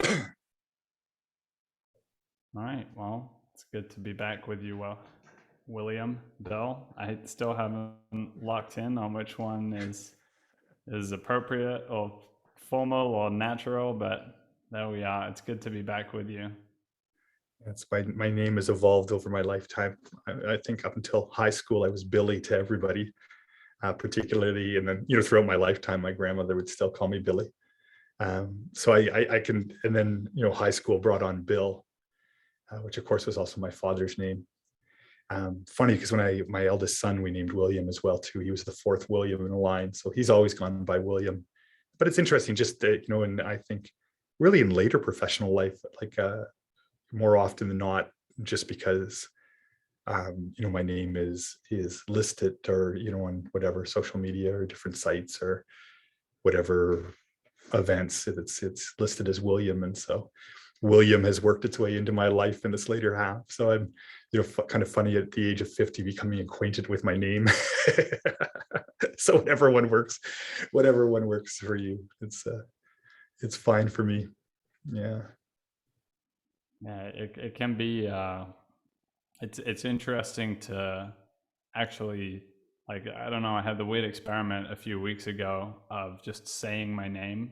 All right. Well, it's good to be back with you, William, Bill. I still haven't locked in on which one is appropriate or formal or natural, but there we are. It's good to be back with you. That's my name has evolved over my lifetime. I think up until high school, I was Billy to everybody, particularly, and then throughout my lifetime, my grandmother would still call me Billy. So I can, and then high school brought on Bill, which of course was also my father's name. Funny because when my eldest son, we named William as well too. He was the fourth William in the line, so he's always gone by William. But it's interesting, just that and I think really in later professional life, like more often than not, just because my name is listed or on whatever social media or different sites or whatever events, it's listed as William, and so William has worked its way into my life in this later half. So I'm, kind of funny at the age of 50 becoming acquainted with my name. So whatever one works for you, it's fine for me. Yeah. Yeah, it can be. It's interesting to actually, like, I don't know. I had the weird experiment a few weeks ago of just saying my name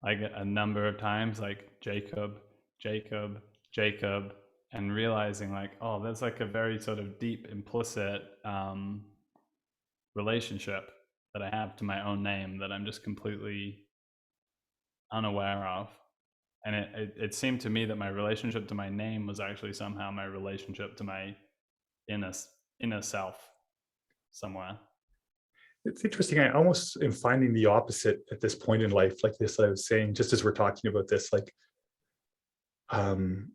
like a number of times, like Jacob, Jacob, Jacob, and realizing like, oh, there's like a very sort of deep implicit relationship that I have to my own name that I'm just completely unaware of. And it seemed to me that my relationship to my name was actually somehow my relationship to my inner inner self somewhere. It's interesting. I almost am finding the opposite at this point in life, like this, I was saying, just as we're talking about this, like, um,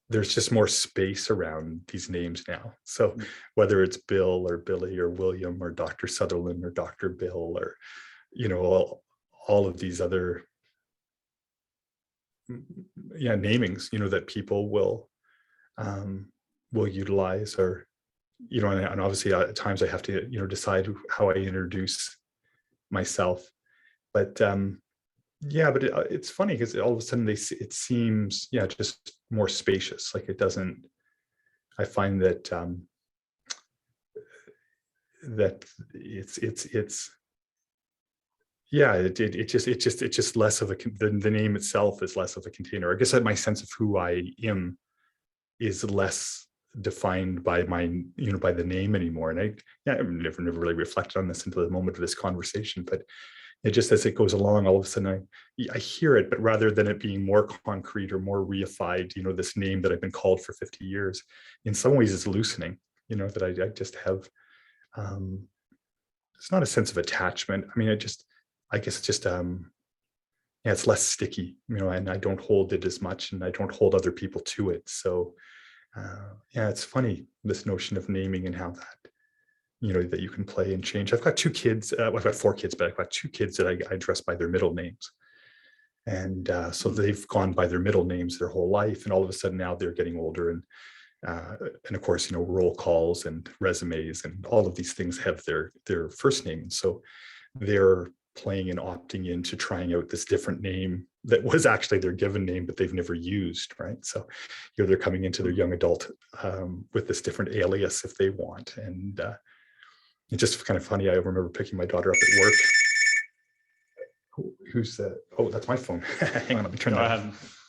there's just more space around these names now. So whether it's Bill or Billy or William or Dr. Sutherland or Dr. Bill or, all of these other namings, that people will utilize, or, and obviously at times I have to, decide how I introduce myself. But yeah, but it's funny because all of a sudden it seems, just more spacious. Like it doesn't, I find that that it's yeah, it's just less of the name itself is less of a container. I guess that my sense of who I am is less defined by by the name anymore. And I've never really reflected on this until the moment of this conversation, but it just, as it goes along, all of a sudden I hear it, but rather than it being more concrete or more reified, this name that I've been called for 50 years, in some ways it's loosening, that I just have, um, it's not a sense of attachment. I mean, I guess it's just, yeah, it's less sticky, and I don't hold it as much and I don't hold other people to it. So, yeah, it's funny, this notion of naming and how that, that you can play and change. I've got two kids. Well, I've got four kids, but I've got two kids that I address by their middle names. And so they've gone by their middle names their whole life. And all of a sudden now they're getting older. And of course, roll calls and resumes and all of these things have their first name. And so they're playing and opting into trying out this different name that was actually their given name, but they've never used, right? So, they're coming into their young adult with this different alias if they want. And it's just kind of funny. I remember picking my daughter up at work. Who's that? Oh, that's my phone. Hang on, let me turn that off.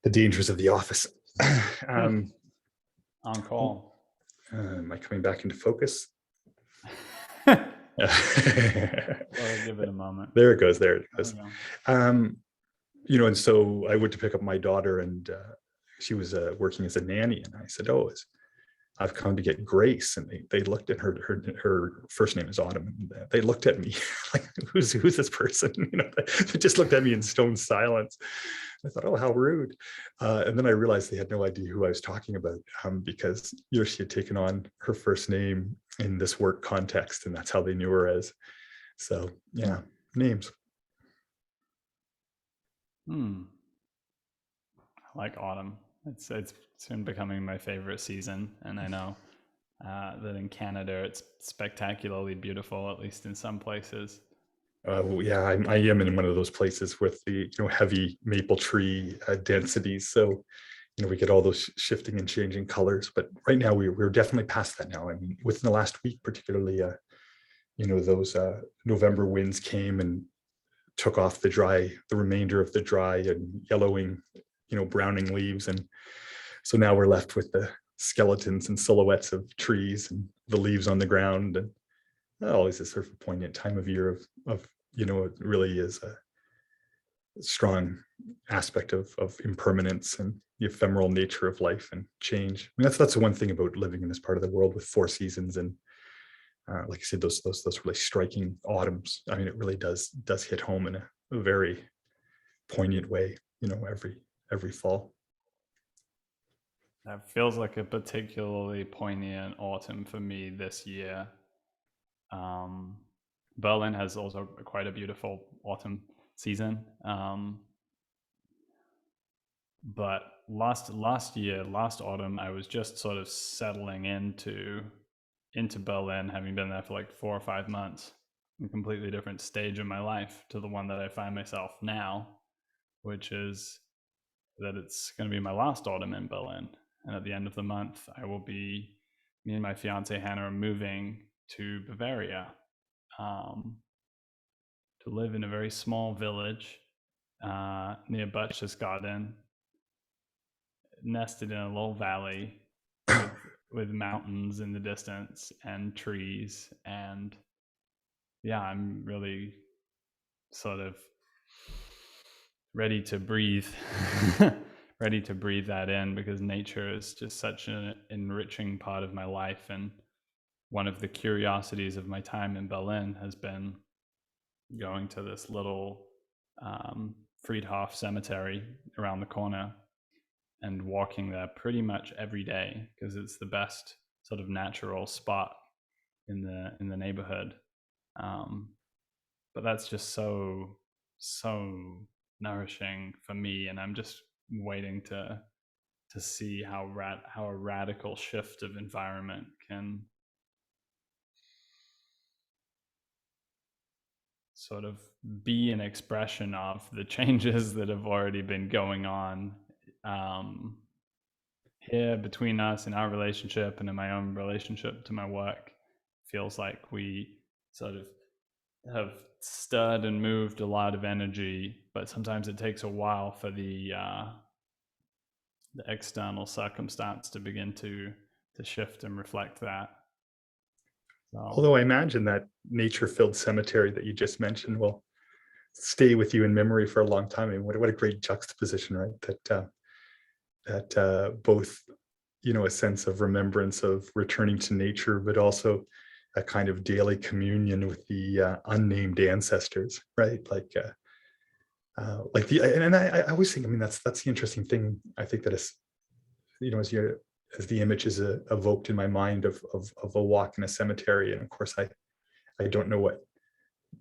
The dangers of the office. On call. Am I coming back into focus? Well, give it a moment. There it goes. There it goes. And so I went to pick up my daughter, and she was working as a nanny, and I said, "Oh, I've come to get Grace." And they looked at her first name is Autumn, and they looked at me like, who's this person? They just looked at me in stone silence. I thought, oh, how rude. And then I realized they had no idea who I was talking about, because she had taken on her first name in this work context, and that's how they knew her as. So yeah, names. I like autumn. It's soon becoming my favorite season, and I know that in Canada it's spectacularly beautiful, at least in some places. Yeah, I am in one of those places with the heavy maple tree densities. So we get all those shifting and changing colors. But right now we're definitely past that now. I mean, within the last week, particularly, those November winds came and took off the remainder of the dry and yellowing, browning leaves, and so now we're left with the skeletons and silhouettes of trees and the leaves on the ground. And always a sort of poignant time of year of it really is a strong aspect of impermanence and the ephemeral nature of life and change. I mean, that's the one thing about living in this part of the world with 4 seasons and like I said, those really striking autumns. I mean, it really does hit home in a very poignant way, every fall. That feels like a particularly poignant autumn for me this year. Berlin has also quite a beautiful autumn season. But last autumn, I was just sort of settling into Berlin, having been there for like 4 or 5 months, a completely different stage of my life to the one that I find myself now, which is that it's going to be my last autumn in Berlin. And at the end of the month, me and my fiance Hannah are moving to Bavaria, to live in a very small village near Berchtesgaden, nested in a little valley with mountains in the distance and trees. And yeah, I'm really sort of ready to breathe ready to breathe that in, because nature is just such an enriching part of my life. And one of the curiosities of my time in Berlin has been going to this little Friedhof cemetery around the corner and walking there pretty much every day, because it's the best sort of natural spot in the neighborhood. But that's just so nourishing for me, and I'm just waiting to see how a radical shift of environment can sort of be an expression of the changes that have already been going on here between us in our relationship and in my own relationship to my work. Feels like we sort of have stirred and moved a lot of energy, but sometimes it takes a while for the external circumstance to begin to shift and reflect that. So, Although I imagine that nature-filled cemetery that you just mentioned will stay with you in memory for a long time. I mean, what a great juxtaposition, right? That both, a sense of remembrance of returning to nature, but also a kind of daily communion with the unnamed ancestors, right? Like and I always think, I mean, that's the interesting thing. I think that is, as the image is evoked in my mind of a walk in a cemetery, and of course I don't know what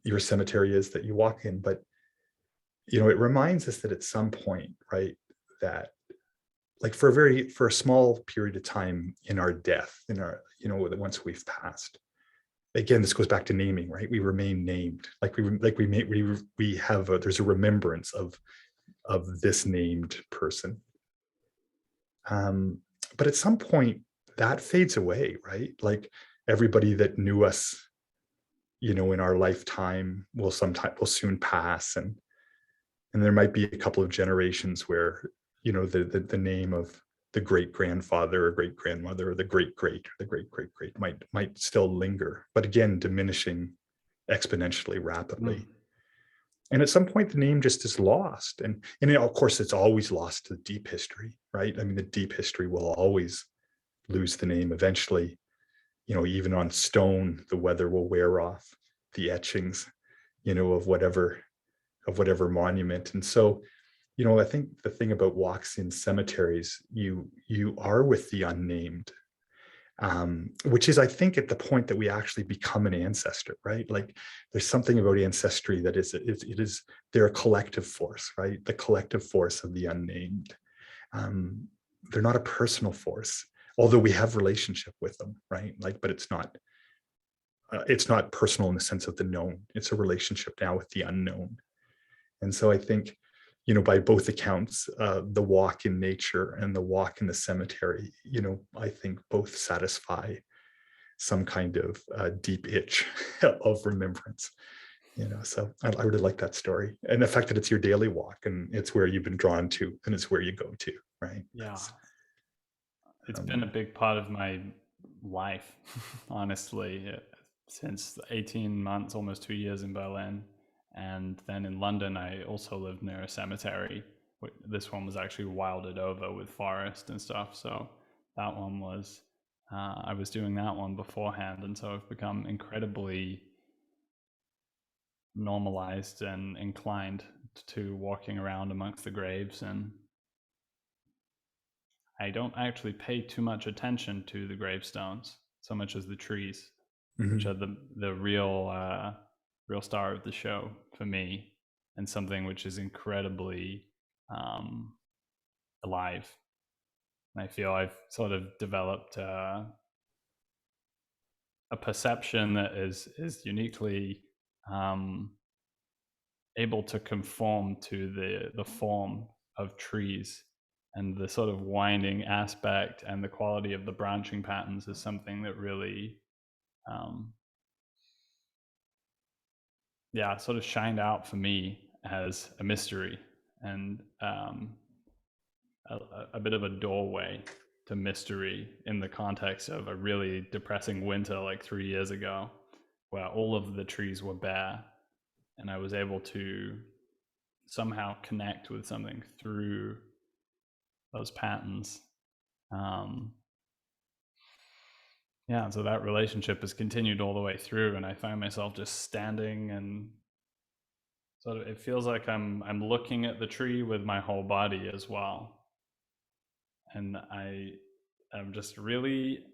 your cemetery is that you walk in, but it reminds us that at some point, right, that like for a small period of time in our death, in our, once we've passed, again, this goes back to naming, right? We remain named, we have there's a remembrance of this named person. But at some point that fades away, right? Like everybody that knew us, in our lifetime will soon pass, and there might be a couple of generations where the name of the great grandfather or great grandmother or the great great might still linger, but again diminishing exponentially rapidly. And at some point the name just is lost, and of course it's always lost to the deep history, right? I mean, the deep history will always lose the name eventually. Even on stone the weather will wear off the etchings, of whatever monument. And so I think the thing about walks in cemeteries, you are with the unnamed, which is, I think, at the point that we actually become an ancestor, right? Like there's something about ancestry that they're a collective force, right? The collective force of the unnamed. They're not a personal force. although we have relationship with them, right? Like, but it's not personal in the sense of the known. It's a relationship now with the unknown. And so I think, by both accounts, the walk in nature and the walk in the cemetery, I think both satisfy some kind of deep itch of remembrance. So I really like that story, and the fact that it's your daily walk and it's where you've been drawn to and it's where you go to, right? Yeah. It's been a big part of my life, honestly, since 18 months, almost 2 years in Berlin. And then in London, I also lived near a cemetery. This one was actually wilded over with forest and stuff. So that one was, I was doing that one beforehand. And so I've become incredibly normalized and inclined to walking around amongst the graves, and I don't actually pay too much attention to the gravestones so much as the trees, which are the real star of the show for me, and something which is incredibly alive. And I feel I've sort of developed a perception that is uniquely able to conform to the form of trees, and the sort of winding aspect and the quality of the branching patterns is something that really sort of shined out for me as a mystery, and a bit of a doorway to mystery in the context of a really depressing winter like 3 years ago, where all of the trees were bare, and I was able to somehow connect with something through those patterns. Yeah, so that relationship has continued all the way through, and I find myself just standing, and sort of it feels like I'm looking at the tree with my whole body as well, and I'm just really,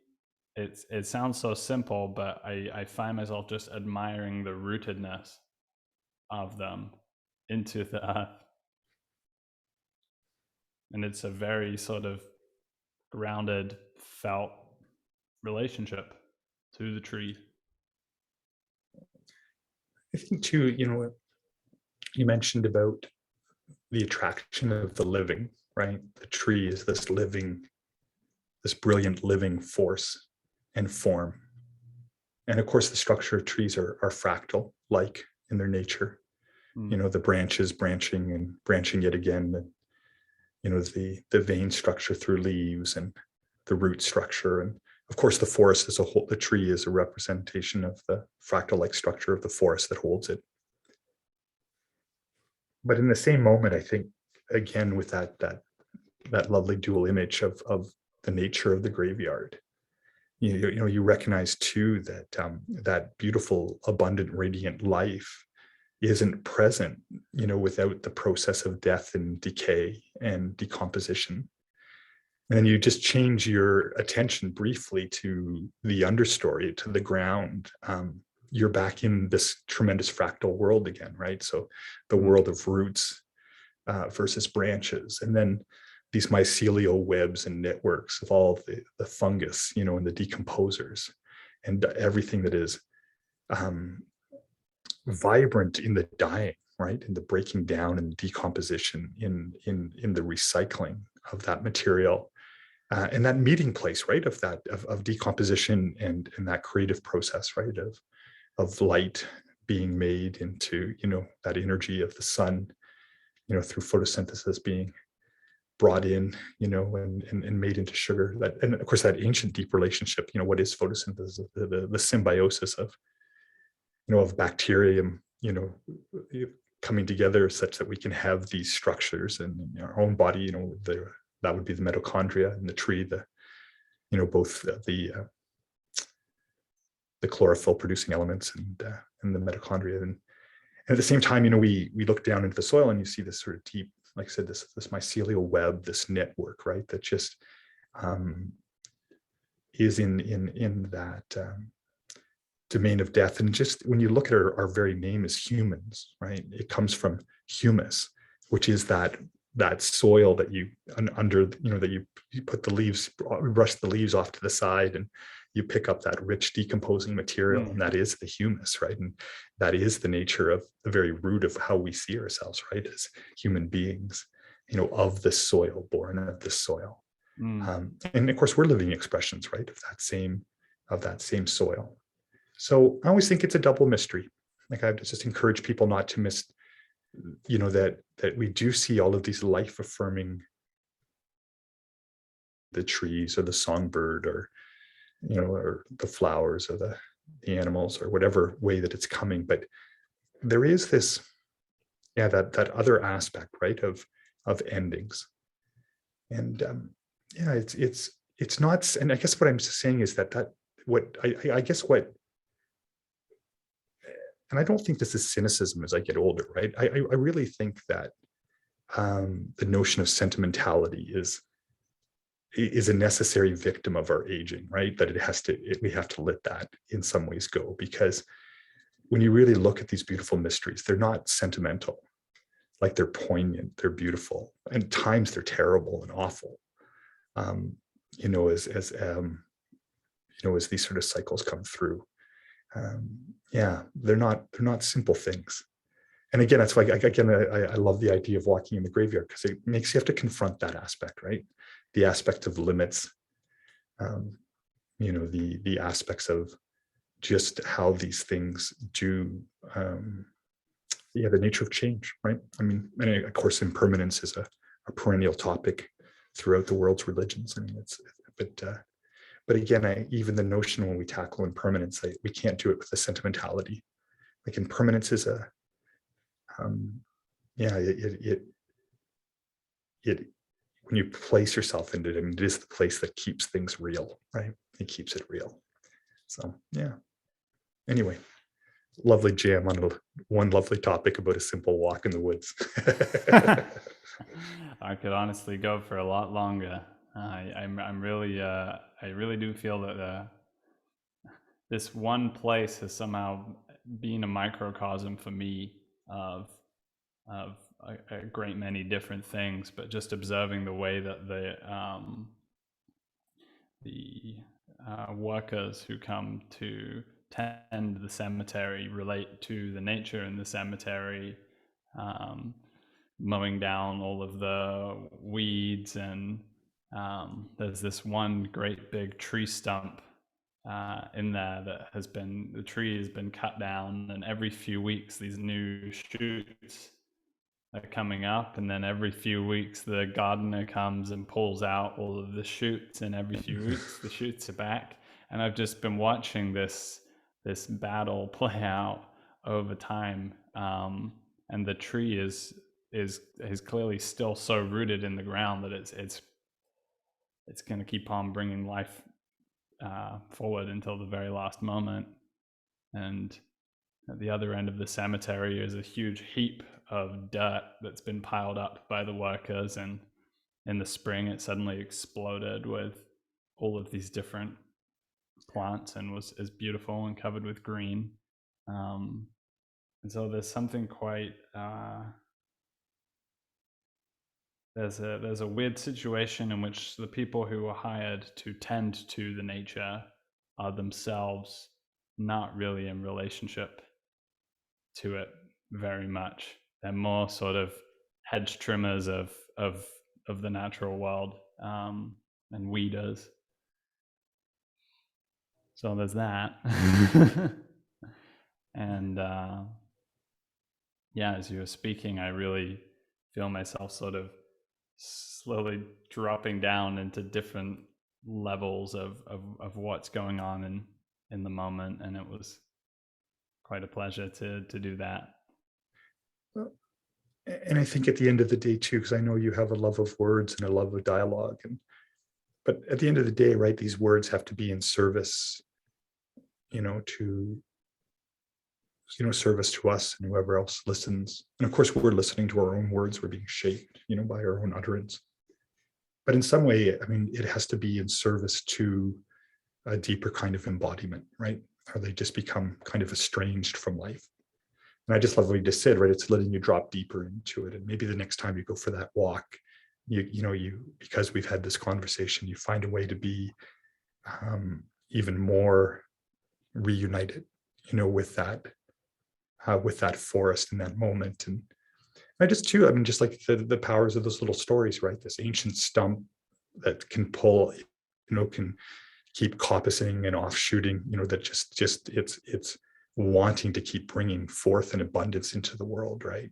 it sounds so simple, but I find myself just admiring the rootedness of them into the earth, and it's a very sort of grounded, felt relationship to the tree. I think too, you mentioned about the attraction of the living, right? The tree is this brilliant living force and form. And of course, the structure of trees are fractal, like in their nature. The branches branching and branching yet again, the vein structure through leaves and the root structure. And of course, the forest as a whole, the tree is a representation of the fractal-like structure of the forest that holds it. But in the same moment, I think, again, with that lovely dual image of the nature of the graveyard, you recognize too that that beautiful, abundant, radiant life isn't present, without the process of death and decay and decomposition. And then you just change your attention briefly to the understory, to the ground. You're back in this tremendous fractal world again, right? So the world of roots versus branches, and then these mycelial webs and networks of all of the fungus, and the decomposers, and everything that is vibrant in the dying, right? In the breaking down and decomposition, in the recycling of that material, and that meeting place, right? Of decomposition and that creative process, right? Of light being made into, that energy of the sun, through photosynthesis being brought in, and made into sugar. That, and of course, that ancient deep relationship, what is photosynthesis? The symbiosis of, of bacterium, coming together such that we can have these structures in our own body. That would be the mitochondria in the tree, both the chlorophyll producing elements and the mitochondria. And at the same time, we look down into the soil and you see this sort of deep, like I said, this mycelial web, this network, right? That just is in that domain of death. And just when you look at our very name as humans, right? It comes from humus, which is that that soil that you under, that you put the leaves, brush the leaves off to the side, and you pick up that rich decomposing material, and that is the humus, right? And that is the nature of the very root of how we see ourselves, right? As human beings, of the soil, born of the soil. And of course, we're living expressions, right, of that same soil. So I always think it's a double mystery. Like, I just encourage people not to miss, that we do see all of these life affirming, the trees or the songbird, or or the flowers, or the animals, or whatever way that it's coming. But there is this, that other aspect, right, of endings. And it's not. And I guess what I'm saying is that what I guess what, and I don't think this is cynicism as I get older, right? I really think that the notion of sentimentality is a necessary victim of our aging, right? That we have to let that in some ways go, because when you really look at these beautiful mysteries, they're not sentimental. Like, they're poignant, they're beautiful, and at times they're terrible and awful. As these sort of cycles come through, they're not simple things. And again, that's why I love the idea of walking in the graveyard, because it makes you have to confront that aspect, right? The aspect of limits, the aspects of just how these things do, the nature of change, right? I mean, and of course, impermanence is a perennial topic throughout the world's religions. I mean, but again, even the notion when we tackle impermanence, we can't do it with a sentimentality. Like, impermanence is when you place yourself into it, I mean, it is the place that keeps things real, right? It keeps it real. So, anyway, lovely jam on one lovely topic about a simple walk in the woods. I could honestly go for a lot longer. I'm really, I really do feel that this one place has somehow been a microcosm for me of a great many different things, but just observing the way that the workers who come to tend the cemetery relate to the nature in the cemetery, mowing down all of the weeds, and there's this one great big tree stump in there that the tree has been cut down, and every few weeks these new shoots are coming up, and then every few weeks the gardener comes and pulls out all of the shoots, and every few weeks the shoots are back. And I've just been watching this battle play out over time, and the tree is clearly still so rooted in the ground that it's going to keep on bringing life forward until the very last moment. And at the other end of the cemetery is a huge heap of dirt that's been piled up by the workers, and in the spring it suddenly exploded with all of these different plants and was beautiful and covered with green. And so there's something quite there's a weird situation in which the people who are hired to tend to the nature are themselves not really in relationship to it very much. They're more sort of hedge trimmers of the natural world, and weeders. So there's that. And as you were speaking, I really feel myself sort of slowly dropping down into different levels of what's going on in the moment, and it was quite a pleasure to do that. And I think at the end of the day too, because I know you have a love of words and a love of dialogue, but at the end of the day, right, these words have to be in service, to service to us and whoever else listens. And of course, we're listening to our own words. We're being shaped, by our own utterance. But in some way, I mean, it has to be in service to a deeper kind of embodiment, right? Or they just become kind of estranged from life. And I just love what you just said, right? It's letting you drop deeper into it. And maybe the next time you go for that walk, because we've had this conversation, you find a way to be even more reunited, with that forest in that moment. And I just too, I mean, just like the powers of those little stories, right? This ancient stump that can pull, can keep coppicing and offshooting, that just it's wanting to keep bringing forth an abundance into the world, right?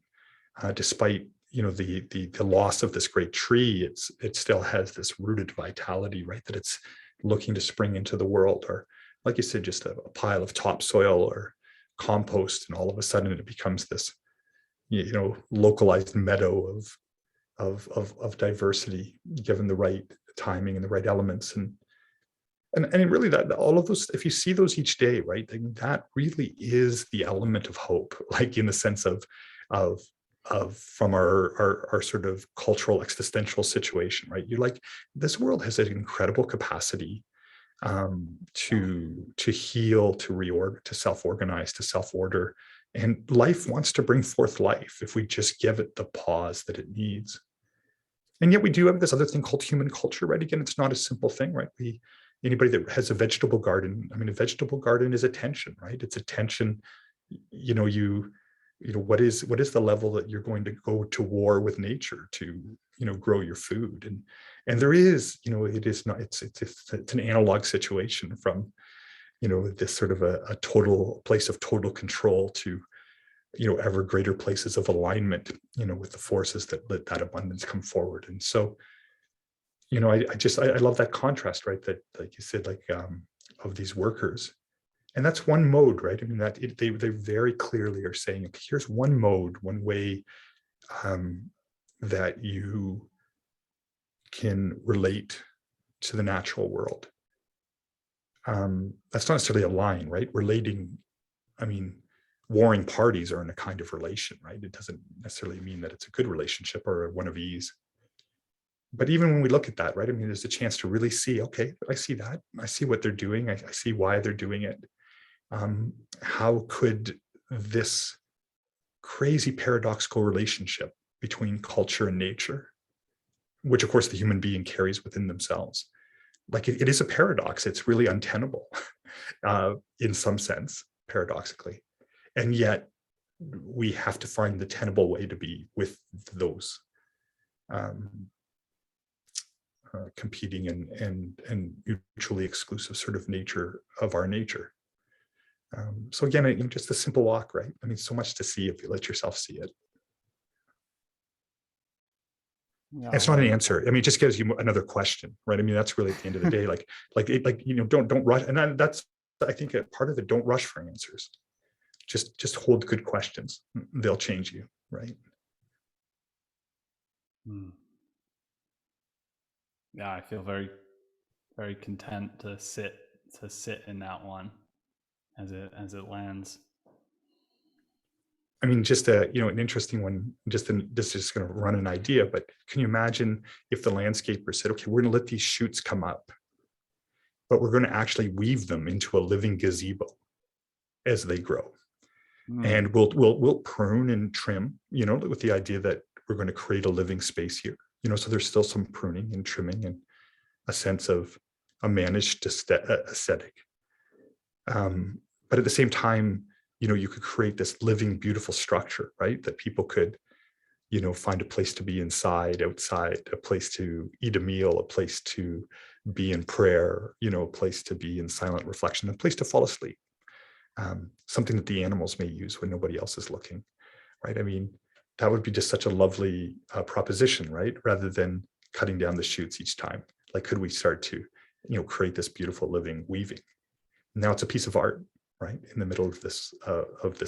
Despite the loss of this great tree, it still has this rooted vitality, right? That it's looking to spring into the world, or like you said, just a pile of topsoil or compost, and all of a sudden it becomes this, localized meadow of diversity, given the right timing and the right elements. And really, that all of those, if you see those each day, right, then that really is the element of hope, like in the sense of from our sort of cultural existential situation, right? You're like, this world has an incredible capacity to heal, to reorder, to self-organize, to self-order. And life wants to bring forth life if we just give it the pause that it needs. And yet we do have this other thing called human culture, right? Again, it's not a simple thing, right? Anybody that has a vegetable garden, I mean, a vegetable garden is attention, right? It's attention. What is the level that you're going to go to war with nature to, grow your food? And there is, it is not, it's an analog situation from, this sort of a total place of total control to, ever greater places of alignment, with the forces that let that abundance come forward. And so, I love that contrast, right? That, like you said, like of these workers, and that's one mode, right? I mean, they very clearly are saying, okay, here's one mode, one way that you can relate to the natural world. That's not necessarily a line, right? Relating, I mean, warring parties are in a kind of relation, right? It doesn't necessarily mean that it's a good relationship or one of ease. But even when we look at that, right, I mean, there's a chance to really see, okay, I see that. I see what they're doing. I see why they're doing it. How could this crazy paradoxical relationship between culture and nature, which of course the human being carries within themselves, like it is a paradox. It's really untenable in some sense, paradoxically. And yet we have to find the tenable way to be with those competing and mutually exclusive sort of nature of our nature. So again, just a simple walk, right? I mean, so much to see if you let yourself see it. Yeah, It's not an wonderful. answer. I mean, it just gives you another question, right? I mean, that's really at the end of the day, don't rush. And that's, I think, a part of it. Don't rush for answers. Just hold good questions. They'll change you, right? Yeah, I feel very, very content to sit in that one as it lands. I mean, just an interesting one. This is just going to run an idea, but can you imagine if the landscaper said, "Okay, we're going to let these shoots come up, but we're going to actually weave them into a living gazebo as they grow, and we'll prune and trim, with the idea that we're going to create a living space here, So there's still some pruning and trimming and a sense of a managed aesthetic, but at the same time, you could create this living, beautiful structure, right? That people could, find a place to be inside, outside, a place to eat a meal, a place to be in prayer, a place to be in silent reflection, a place to fall asleep. Something that the animals may use when nobody else is looking, right? I mean, that would be just such a lovely proposition, right? Rather than cutting down the shoots each time. Like, could we start to, create this beautiful living weaving? Now it's a piece of art, right, in the middle of this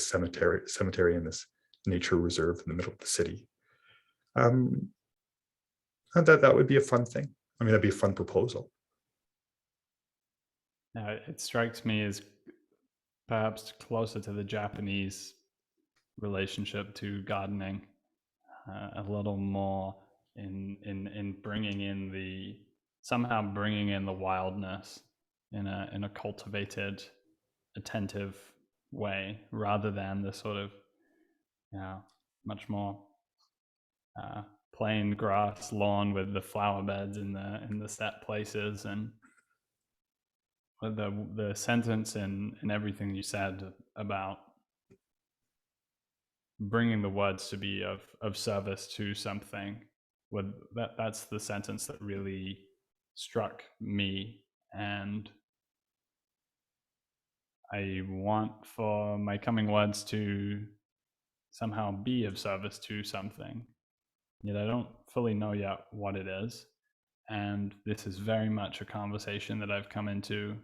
cemetery in this nature reserve in the middle of the city. That would be a fun thing. I mean, that'd be a fun proposal. Now, it strikes me as perhaps closer to the Japanese relationship to gardening, a little more in bringing in the wildness in a cultivated, attentive way, rather than the sort of yeah, much more plain grass lawn with the flower beds in the set places, and the sentence in everything you said about bringing the words to be of service to something, with that's the sentence that really struck me. And I want for my coming words to somehow be of service to something, yet I don't fully know yet what it is. And this is very much a conversation that I've come into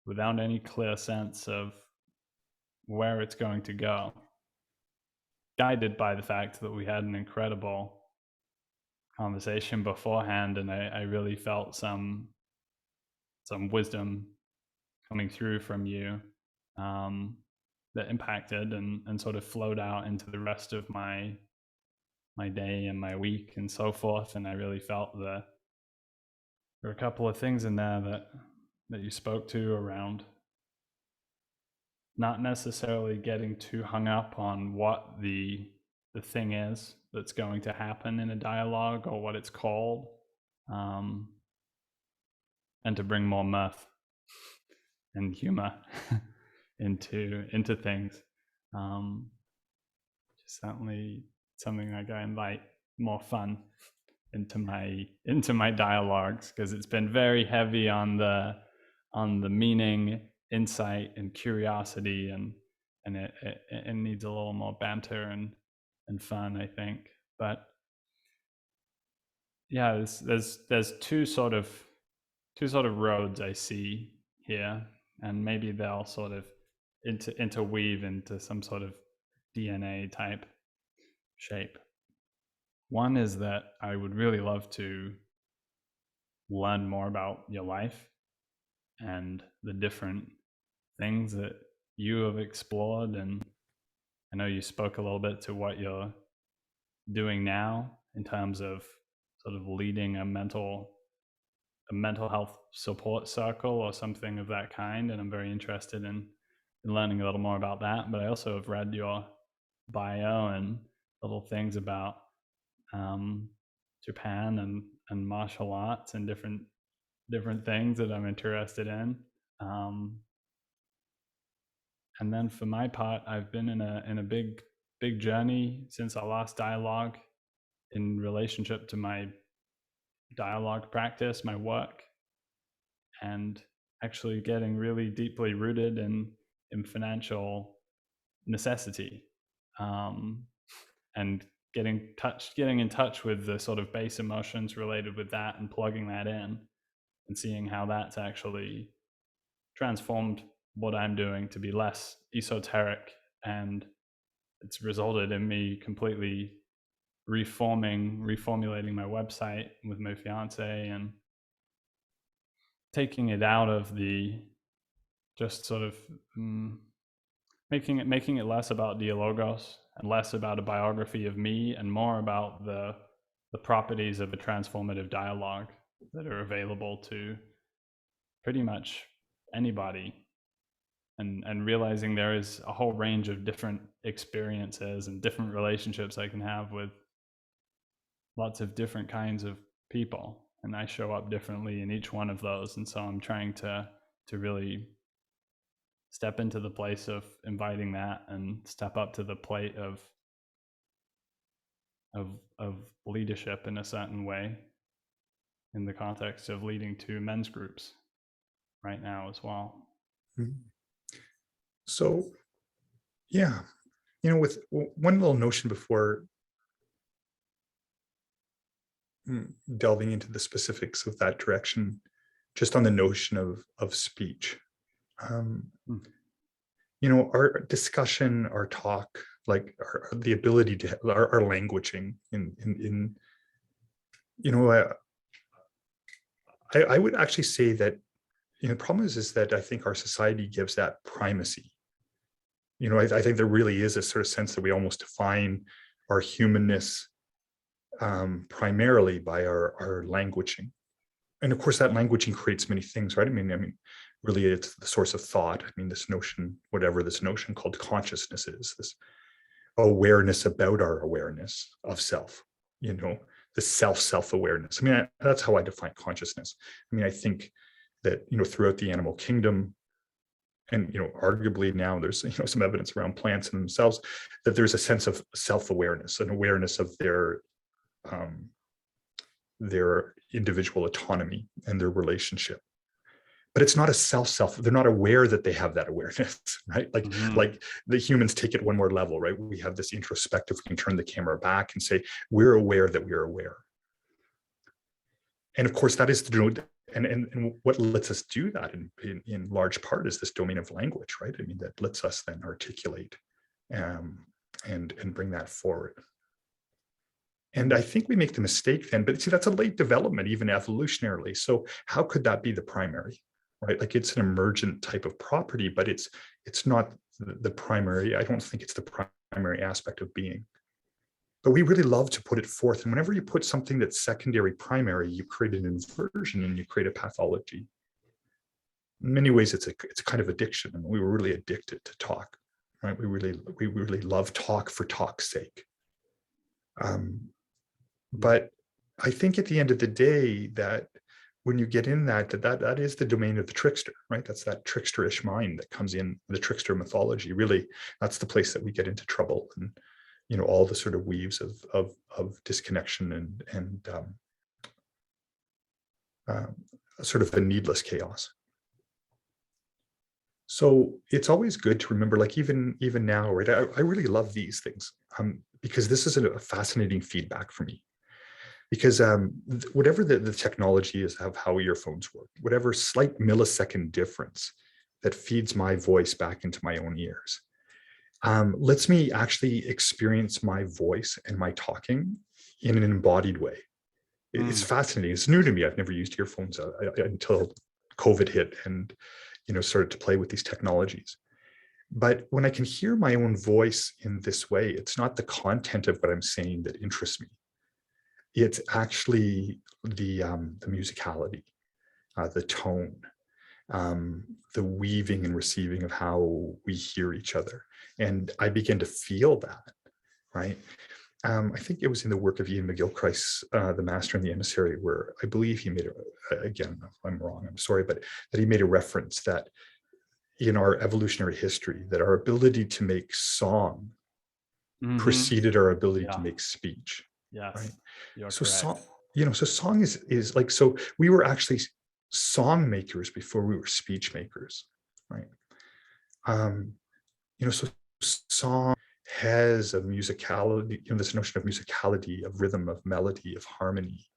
without any clear sense of where it's going to go, guided by the fact that we had an incredible conversation beforehand, and I really felt some wisdom coming through from you, that impacted and sort of flowed out into the rest of my day and my week and so forth. And I really felt there were a couple of things in there that you spoke to around not necessarily getting too hung up on what the thing is that's going to happen in a dialogue or what it's called, and to bring more mirth and humor into things. Just certainly something like I invite more fun into my dialogues, because it's been very heavy on the meaning, insight, and curiosity, and it needs a little more banter and fun, I think. But yeah, there's two sort of roads I see here, and maybe they'll sort of interweave into some sort of DNA type shape. One is that I would really love to learn more about your life and the different things that you have explored. And I know you spoke a little bit to what you're doing now in terms of sort of leading a mental health support circle or something of that kind. And I'm very interested in learning a little more about that. But I also have read your bio and little things about Japan and martial arts and different things that I'm interested in. And then for my part, I've been in a big journey since our last dialogue in relationship to my dialogue practice, my work, and actually getting really deeply rooted in financial necessity, and getting in touch with the sort of base emotions related with that, and plugging that in and seeing how that's actually transformed what I'm doing to be less esoteric. And it's resulted in me completely reformulating my website with my fiance, and taking it out of the just sort of making it less about dialogos and less about a biography of me, and more about the properties of a transformative dialogue that are available to pretty much anybody, and realizing there is a whole range of different experiences and different relationships I can have with lots of different kinds of people, and I show up differently in each one of those. And so I'm trying to really step into the place of inviting that, and step up to the plate of leadership in a certain way, in the context of leading two men's groups right now as well. So, yeah, with one little notion before delving into the specifics of that direction, just on the notion of speech. Our discussion, our talk, like the ability to our languaging I would actually say that the problem is that I think our society gives that primacy. I think there really is a sort of sense that we almost define our humanness primarily by our languaging. And of course, that languaging creates many things, right? I mean, really, it's the source of thought. I mean, this notion, whatever this notion called consciousness is, this awareness about our awareness of self, the self-awareness. I mean, that's how I define consciousness. I mean, I think that, throughout the animal kingdom, and, arguably now there's, some evidence around plants in themselves, that there's a sense of self-awareness, an awareness of their individual autonomy and their relationship. But it's not a self. They're not aware that they have that awareness, right? Like the humans take it one more level, right? We have this introspective, we can turn the camera back and say, we're aware that we're aware. And of course, that is and what lets us do that in large part is this domain of language, right? I mean, that lets us then articulate and bring that forward. And I think we make the mistake then, but see, that's a late development, even evolutionarily. So how could that be the primary, right? Like, it's an emergent type of property, but it's not the primary. I don't think it's the primary aspect of being. But we really love to put it forth. And whenever you put something that's secondary primary, you create an inversion and you create a pathology. In many ways, it's a kind of addiction. And we were really addicted to talk, right? We really love talk for talk's sake. But I think at the end of the day, that when you get in that is the domain of the trickster, right? That's that tricksterish mind that comes in, the trickster mythology. Really, that's the place that we get into trouble, and all the sort of weaves of disconnection and sort of a needless chaos. So it's always good to remember, like, even now, right? I really love these things because this is a fascinating feedback for me. Because whatever the technology is of how earphones work, whatever slight millisecond difference that feeds my voice back into my own ears, lets me actually experience my voice and my talking in an embodied way. It's fascinating. It's new to me. I've never used earphones until COVID hit and, started to play with these technologies. But when I can hear my own voice in this way, it's not the content of what I'm saying that interests me. It's actually the musicality, the tone, the weaving and receiving of how we hear each other. And I begin to feel that, right? I think it was in the work of Ian McGilchrist, The Master and the Emissary, where I believe he made, again, if I'm wrong, I'm sorry, but that he made a reference that in our evolutionary history, that our ability to make song preceded our ability to make speech. Yes, right? You're So correct. song, so song is like, so we were actually song makers before we were speech makers, right? So song has a musicality, this notion of musicality, of rhythm, of melody, of harmony,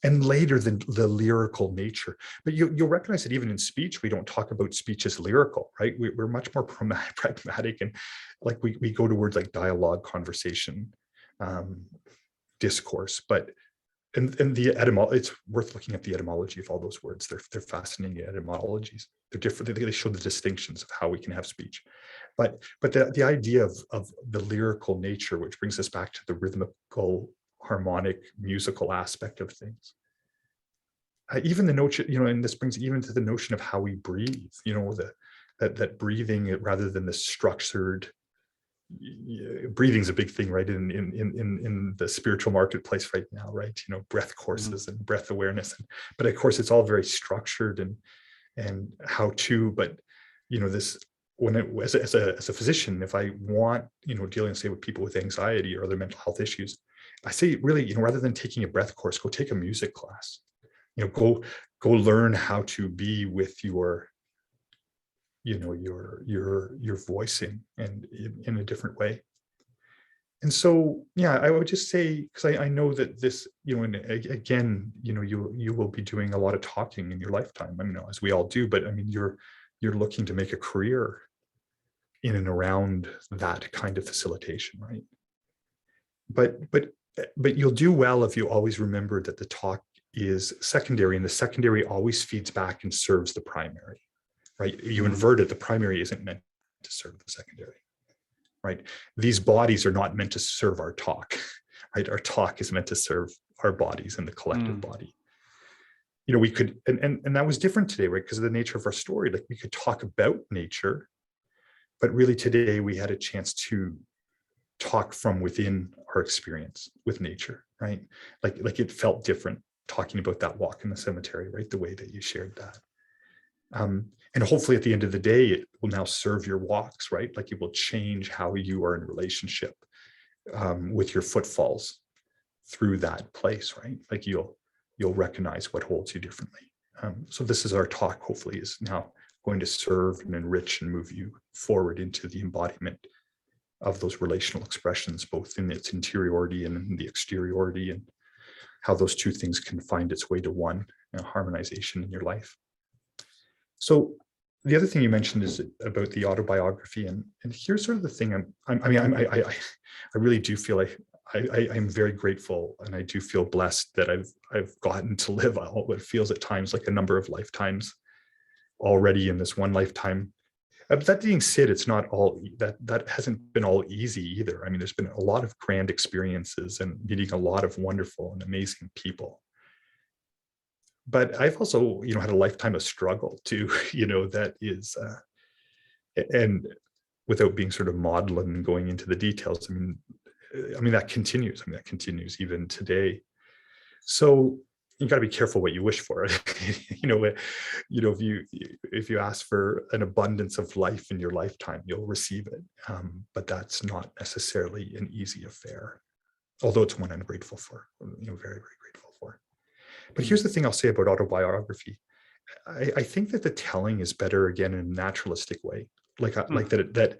and later the lyrical nature. But you'll recognize that even in speech, we don't talk about speech as lyrical, right? We're much more pragmatic, and like we go to words like dialogue, conversation, discourse, but and the etymology, it's worth looking at the etymology of all those words. They're fascinating etymologies. They're different. They show the distinctions of how we can have speech. But the idea of the lyrical nature, which brings us back to the rhythmical, harmonic, musical aspect of things. Even the notion, and this brings even to the notion of how we breathe. That breathing, rather than the structured. Breathing's a big thing, right, in the spiritual marketplace right now, right? Breath courses and breath awareness, but of course it's all very structured and how to. But this, when as a physician, if I want dealing, say, with people with anxiety or other mental health issues, I say, really, rather than taking a breath course, go take a music class. Go learn how to be with your voicing and in a different way. And so, yeah, I would just say, because I know that this, and again, you will be doing a lot of talking in your lifetime. I mean, as we all do, but I mean, you're looking to make a career in and around that kind of facilitation, right? But you'll do well if you always remember that the talk is secondary, and the secondary always feeds back and serves the primary. Right? You invert it. The primary isn't meant to serve the secondary, right? These bodies are not meant to serve our talk, right? Our talk is meant to serve our bodies and the collective body. We could, and that was different today, right? Because of the nature of our story. Like, we could talk about nature, but really today we had a chance to talk from within our experience with nature, right? Like it felt different talking about that walk in the cemetery, right? The way that you shared that. And hopefully at the end of the day, it will now serve your walks, right? Like it will change how you are in relationship with your footfalls through that place, right? Like you'll recognize what holds you differently. So this is our talk, hopefully, is now going to serve and enrich and move you forward into the embodiment of those relational expressions, both in its interiority and in the exteriority, and how those two things can find its way to one, harmonization in your life. So the other thing you mentioned is about the autobiography, and here's sort of the thing. I really do feel like I'm very grateful, and I do feel blessed that I've gotten to live what feels at times like a number of lifetimes already in this one lifetime. But that being said, it's not all that hasn't been all easy either. I mean, there's been a lot of grand experiences and meeting a lot of wonderful and amazing people. But I've also, had a lifetime of struggle too, that is, and without being sort of maudlin and going into the details, I mean, that continues. That continues even today. So you got to be careful what you wish for. If you ask for an abundance of life in your lifetime, you'll receive it. But that's not necessarily an easy affair, although it's one I'm grateful for. Very, very grateful for. But here's the thing I'll say about autobiography. I think that the telling is better again in a naturalistic way, like that.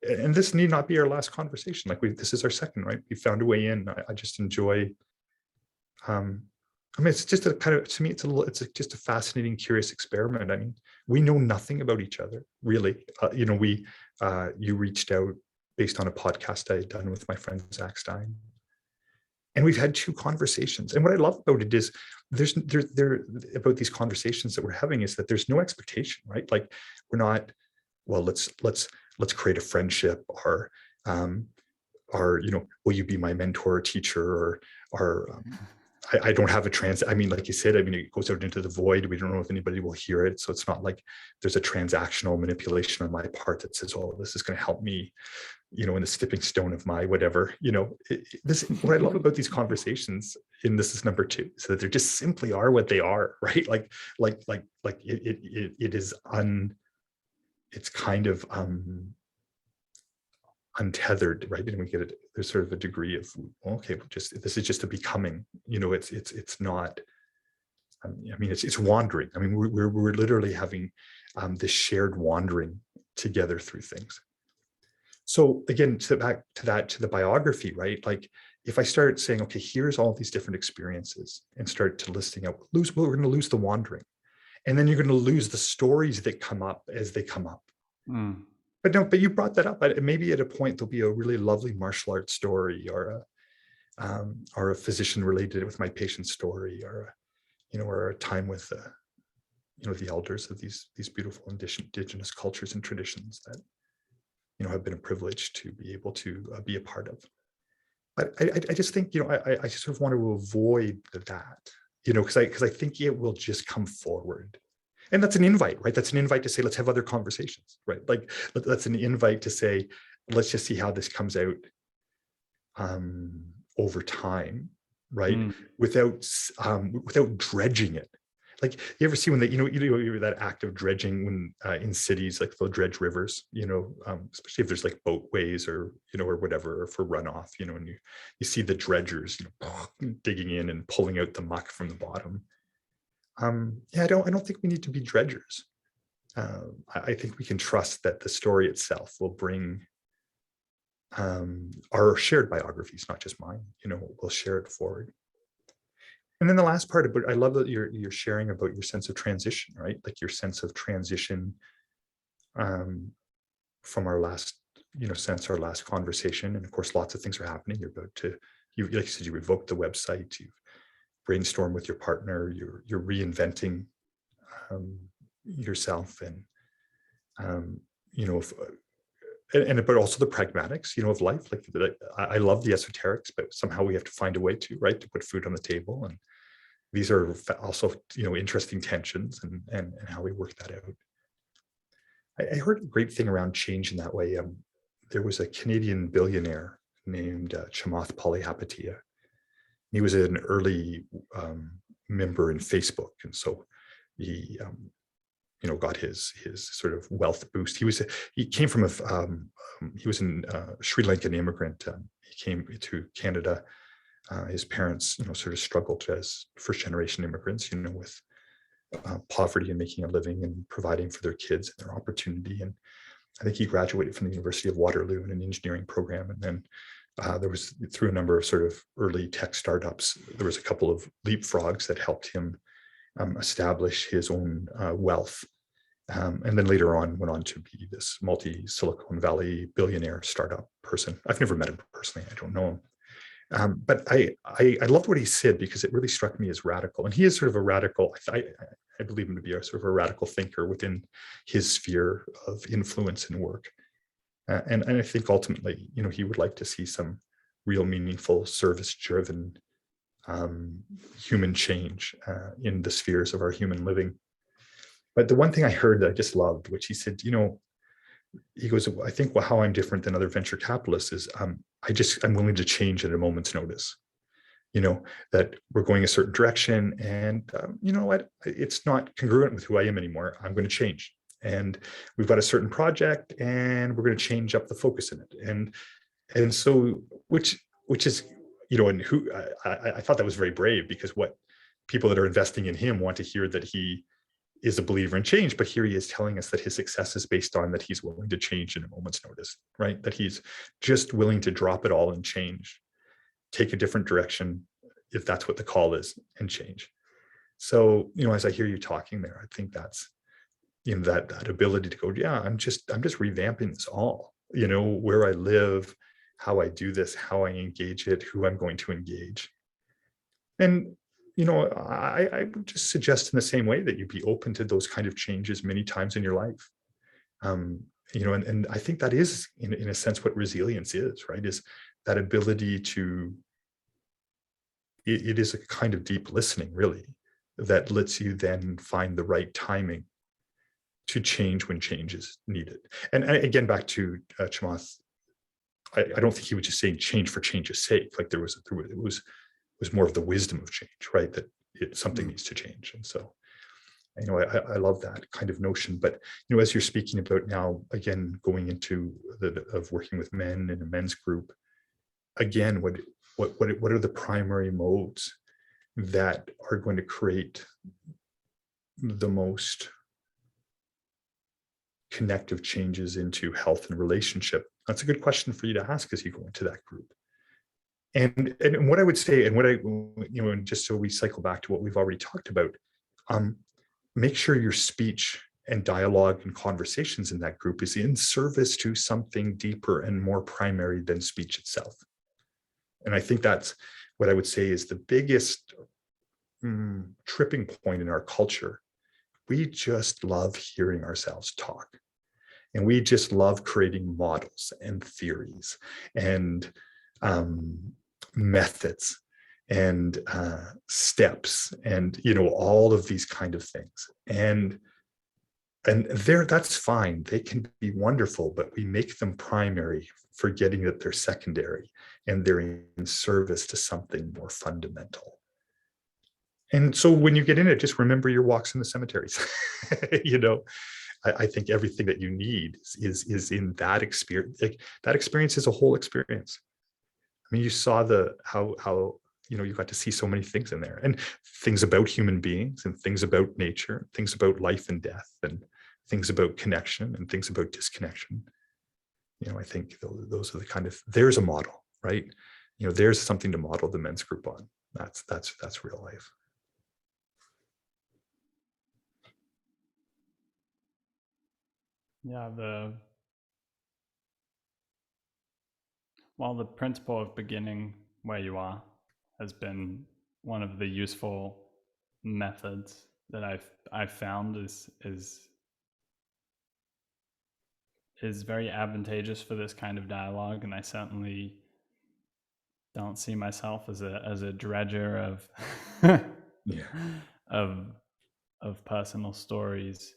And this need not be our last conversation. This is our second, right? We found a way in. I just enjoy. It's just a kind of, to me, it's just a fascinating, curious experiment. I mean, we know nothing about each other, really. You reached out based on a podcast I had done with my friend Zach Stein. And we've had 2 conversations. And what I love about it is about these conversations that we're having is that there's no expectation, right? Like we're not, well, let's create a friendship, or will you be my mentor or teacher, or I don't have a like you said, it goes out into the void. We don't know if anybody will hear it. So it's not like there's a transactional manipulation on my part that says, oh, this is going to help me, in the stepping stone of my whatever, what I love about these conversations, and this is number 2, so that they just simply are what they are, right? It is it's kind of untethered, right? And we get it. There's sort of a degree of, okay, this is just a becoming. It's not. It's wandering. We're literally having this shared wandering together through things. So again, back to the biography, right? Like if I start saying, okay, here's all these different experiences, and start to listing out, we're going to lose the wandering, and then you're going to lose the stories that come up as they come up. But you brought that up. Maybe at a point there'll be a really lovely martial arts story, or a physician related with my patient's story, or a time with the elders of these beautiful indigenous cultures and traditions that have been a privilege to be able to be a part of. But I just think I just sort of want to avoid that, because I think it will just come forward. And that's an invite, right? That's an invite to say, let's have other conversations, right? Like that's an invite to say, let's just see how this comes out over time, right? Without dredging it. Like you ever see when that act of dredging when in cities, like they'll dredge rivers, especially if there's like boatways or whatever, or for runoff, and you see the dredgers, digging in and pulling out the muck from the bottom. I don't think we need to be dredgers. I think we can trust that the story itself will bring our shared biographies, not just mine, we'll share it forward. And then the last part, I love that you're sharing about your sense of transition, right? Like your sense of transition from our last, since our last conversation. And of course, lots of things are happening. Like you said, you revoked the website, you've brainstormed with your partner, you're reinventing yourself, and but also the pragmatics, of life. Like I love the esoterics, but somehow we have to find a way to put food on the table. And these are also, interesting tensions and how we work that out. I heard a great thing around change in that way. There was a Canadian billionaire named Chamath Palihapitiya. He was an early member in Facebook, and so he got his sort of wealth boost. He came from he was an Sri Lankan immigrant. He came to Canada. His parents, sort of struggled as first generation immigrants, with poverty and making a living and providing for their kids and their opportunity. And I think he graduated from the University of Waterloo in an engineering program. And then there was, through a number of sort of early tech startups, there was a couple of leapfrogs that helped him establish his own wealth. And then later on went on to be this multi-Silicon Valley billionaire startup person. I've never met him personally. I don't know him. But I loved what he said, because it really struck me as radical. And he is sort of a radical, I believe him to be a sort of a radical thinker within his sphere of influence and work. And I think ultimately, he would like to see some real meaningful service-driven human change in the spheres of our human living. But the one thing I heard that I just loved, which he said, he goes, I think how I'm different than other venture capitalists is I'm willing to change at a moment's notice. That we're going a certain direction, and you know what, it's not congruent with who I am anymore. I'm going to change, and we've got a certain project, and we're going to change up the focus in it. And so, which is, and who I thought that was very brave, because what people that are investing in him want to hear that he is a believer in change, but here he is telling us that his success is based on that he's willing to change in a moment's notice, right? That he's just willing to drop it all and change, take a different direction, if that's what the call is, and change. So, as I hear you talking there, I think that's, that ability to go, yeah, I'm just revamping this all, where I live, how I do this, how I engage it, who I'm going to engage. And I would just suggest in the same way that you be open to those kind of changes many times in your life. And I think that is, in a sense, what resilience is, right? Is that ability to, it is a kind of deep listening, really, that lets you then find the right timing to change when change is needed. And again, back to Chamath, I don't think he was just saying change for change's sake. Like it was more of the wisdom of change, right? That something needs to change. And so, I love that kind of notion. But, as you're speaking about now, again, going into of working with men in a men's group, again, what are the primary modes that are going to create the most connective changes into health and relationship? That's a good question for you to ask as you go into that group. And what I would say, and and just so we cycle back to what we've already talked about, make sure your speech and dialogue and conversations in that group is in service to something deeper and more primary than speech itself. And I think that's what I would say is the biggest tripping point in our culture. We just love hearing ourselves talk. And we just love creating models and theories and methods and steps and all of these kind of things. And that's fine. They can be wonderful, but we make them primary, forgetting that they're secondary and they're in service to something more fundamental. And so when you get in it, just remember your walks in the cemeteries. I think everything that you need is in that experience. Like, that experience is a whole experience. I mean, you saw how you got to see so many things in there, and things about human beings, and things about nature, things about life and death, and things about connection, and things about disconnection. I think those are the kind of, there's a model, right? There's something to model the men's group on. That's real life. Yeah, the principle of beginning where you are has been one of the useful methods that I've found is very advantageous for this kind of dialogue, and I certainly don't see myself as a dredger of Yeah. of personal stories.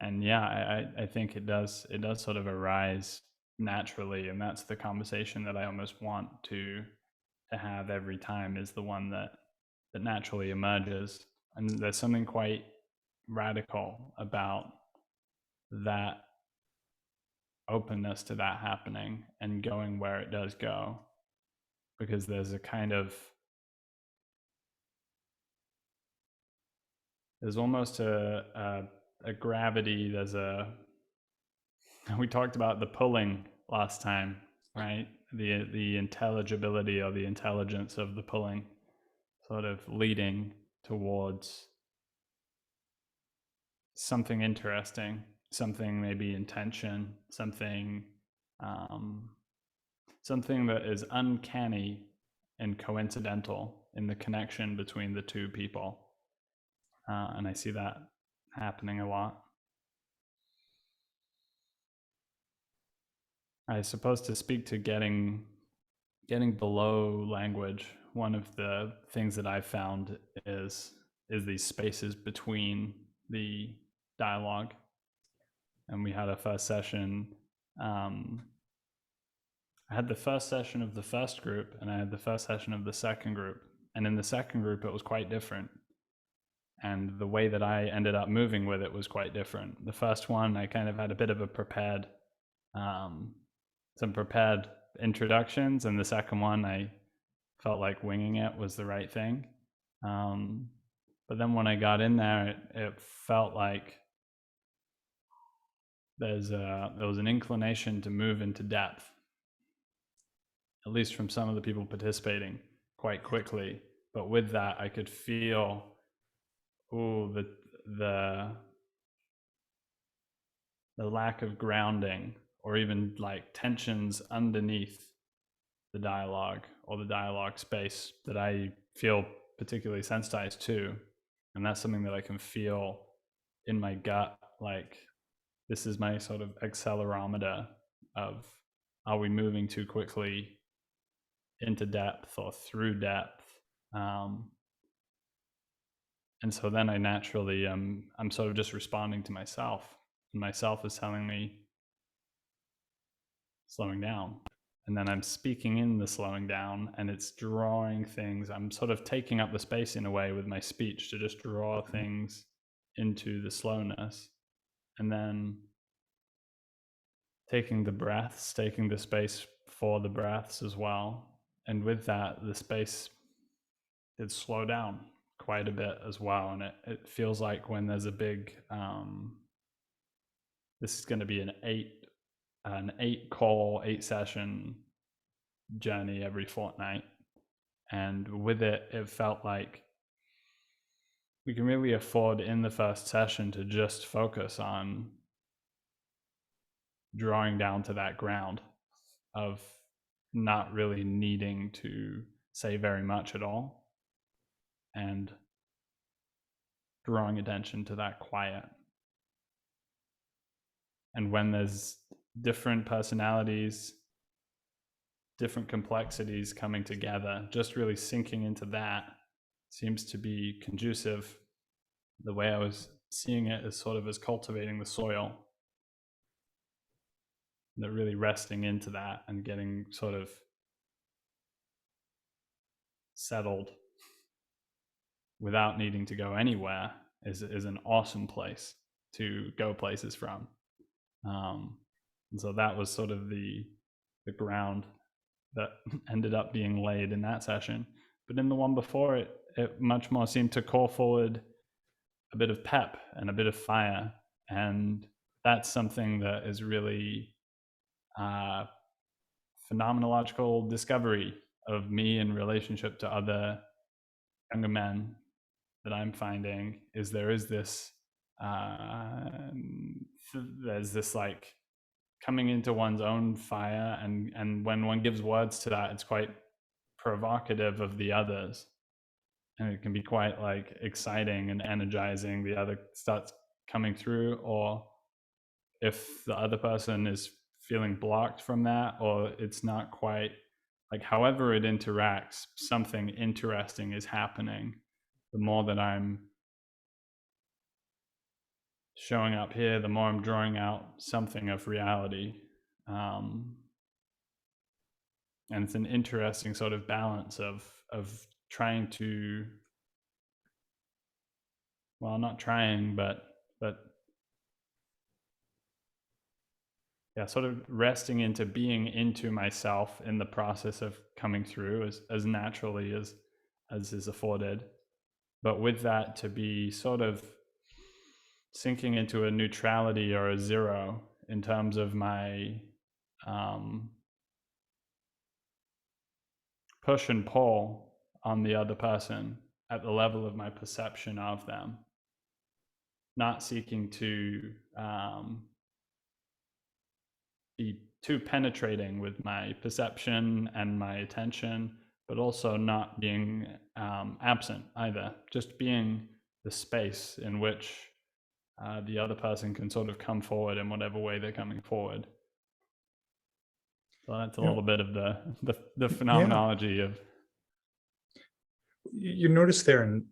And yeah, I think it does sort of arise naturally, and that's the conversation that I almost want to have every time, is the one that naturally emerges. And there's something quite radical about that openness to that happening and going where it does go, because there's a kind of, there's almost a gravity, there's a, we talked about the pulling last time, right? The intelligibility or the intelligence of the pulling sort of leading towards something interesting, something maybe intention, um, something that is uncanny and coincidental in the connection between the two people. And I see that happening a lot. I suppose to speak to getting below language, one of the things that I've found is these spaces between the dialogue. And we had a first session. I had the first session of the first group, and I had the first session of the second group. And in the second group, it was quite different. And the way that I ended up moving with it was quite different. The first one, I kind of had a bit of a prepared, some prepared introductions, and the second one, I felt like winging it was the right thing. But then when I got in there, it felt like there was an inclination to move into depth, at least from some of the people participating, quite quickly. But with that, I could feel, the lack of grounding, or even like tensions underneath the dialogue or the dialogue space that I feel particularly sensitized to. And that's something that I can feel in my gut. Like, this is my sort of accelerometer of, are we moving too quickly into depth or through depth? And so then I naturally, I'm sort of just responding to myself, and myself is telling me, slowing down. And then I'm speaking in the slowing down, and it's drawing things. I'm sort of taking up the space in a way with my speech to just draw things into the slowness. And then taking the breaths, taking the space for the breaths as well. And with that, the space did slow down quite a bit as well. And it feels like when there's a big, this is going to be an 8 session journey every fortnight. And with it, it felt like we can really afford in the first session to just focus on drawing down to that ground of not really needing to say very much at all, and drawing attention to that quiet. And when there's different personalities, different complexities coming together, just really sinking into that seems to be conducive. The way I was seeing it is sort of as cultivating the soil, that really resting into that and getting sort of settled without needing to go anywhere is an awesome place to go places from. And so that was sort of the ground that ended up being laid in that session. But in the one before it, it much more seemed to call forward a bit of pep and a bit of fire. And that's something that is really phenomenological discovery of me in relationship to other younger men that I'm finding, is there is this, there's this like coming into one's own fire, and when one gives words to that, it's quite provocative of the others, and it can be quite like exciting and energizing. The other starts coming through, or if the other person is feeling blocked from that, or it's not quite like, however it interacts, something interesting is happening. The more that I'm showing up here, the more I'm drawing out something of reality. And it's an interesting sort of balance of trying to, well, not trying, but yeah, sort of resting into being into myself in the process of coming through as naturally as is afforded. But with that, to be sort of sinking into a neutrality or a zero in terms of my push and pull on the other person at the level of my perception of them, not seeking to be too penetrating with my perception and my attention, but also not being absent either, just being the space in which the other person can sort of come forward in whatever way they're coming forward. So that's a little bit of the phenomenology of. You notice there, and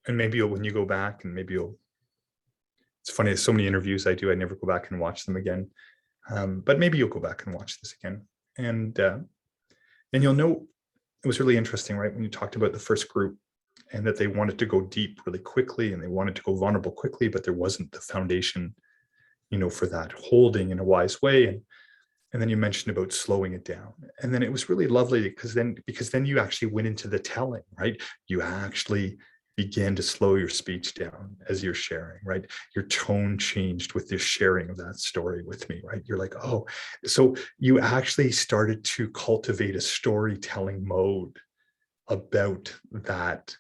maybe when you go back, and maybe you'll. It's funny. So many interviews I do, I never go back and watch them again. But maybe you'll go back and watch this again, and you'll know it was really interesting, right? When you talked about the first group, and that they wanted to go deep really quickly, and they wanted to go vulnerable quickly, but there wasn't the foundation, for that holding in a wise way. And then you mentioned about slowing it down, and then it was really lovely because then you actually went into the telling, right? You actually began to slow your speech down as you're sharing, right? Your tone changed with the sharing of that story with me, right? You're like, oh, so you actually started to cultivate a storytelling mode about that,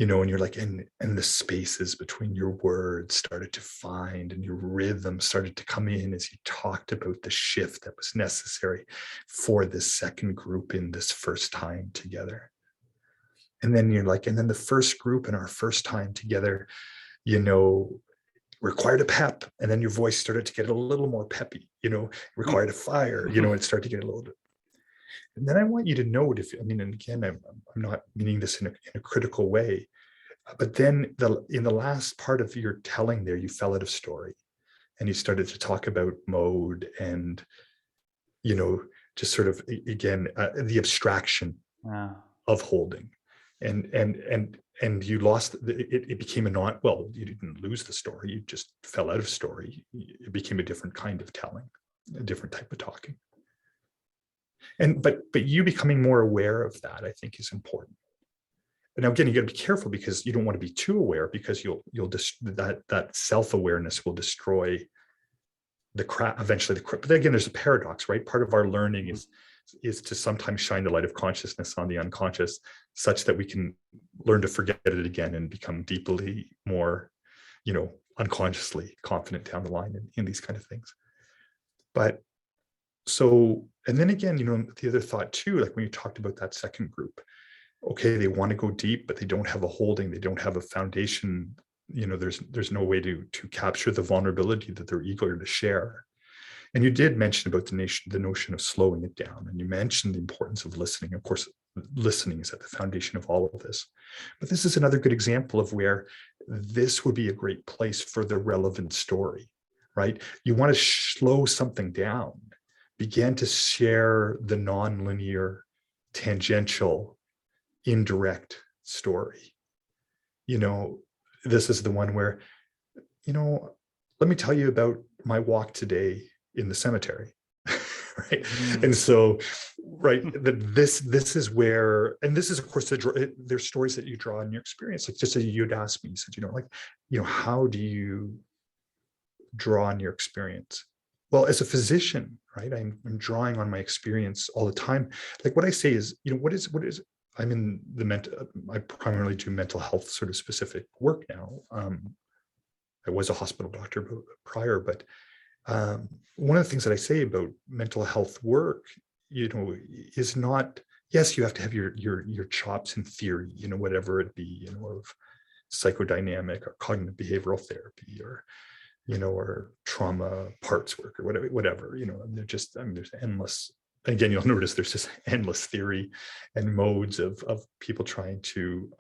and you're like, and the spaces between your words started to find, and your rhythm started to come in as you talked about the shift that was necessary for this second group in this first time together. And then you're like, and then the first group in our first time together, required a pep, and then your voice started to get a little more peppy, required a fire, it started to get a little bit. And then I want you to note, and again, I'm not meaning this in a critical way, but then in the last part of your telling there, you fell out of story, and you started to talk about mode and, just sort of, again, the abstraction of holding. And you lost it became you didn't lose the story, you just fell out of story. It became a different kind of telling, a different type of talking. But you becoming more aware of that, I think, is important. And now, again, you got to be careful, because you don't want to be too aware, because you'll just that self-awareness will destroy eventually. But again, there's a paradox, right? Part of our learning is to sometimes shine the light of consciousness on the unconscious, such that we can learn to forget it again and become deeply more, unconsciously confident down the line in these kind of things. But so, and then again, the other thought too, like when you talked about that second group, okay, they want to go deep, but they don't have a holding, they don't have a foundation. There's no way to capture the vulnerability that they're eager to share. And you did mention about the notion of slowing it down, and you mentioned the importance of listening. Of course, listening is at the foundation of all of this. But this is another good example of where this would be a great place for the relevant story, right? You want to slow something down, begin to share the nonlinear, tangential, indirect story. This is the one where, let me tell you about my walk today in the cemetery. Right. And so, right, this is where, and this is, of course, there's stories that you draw in your experience. Like, just as you'd asked me, you said, how do you draw on your experience? Well, as a physician, right, I'm drawing on my experience all the time. Like, what I say is, what is I'm in I primarily do mental health sort of specific work now. I was a hospital doctor prior, but one of the things that I say about mental health work, is not, yes, you have to have your chops in theory, whatever it be, of psychodynamic or cognitive behavioral therapy, or or trauma parts work, or whatever. There's endless again, you'll notice there's this endless theory and modes of people trying to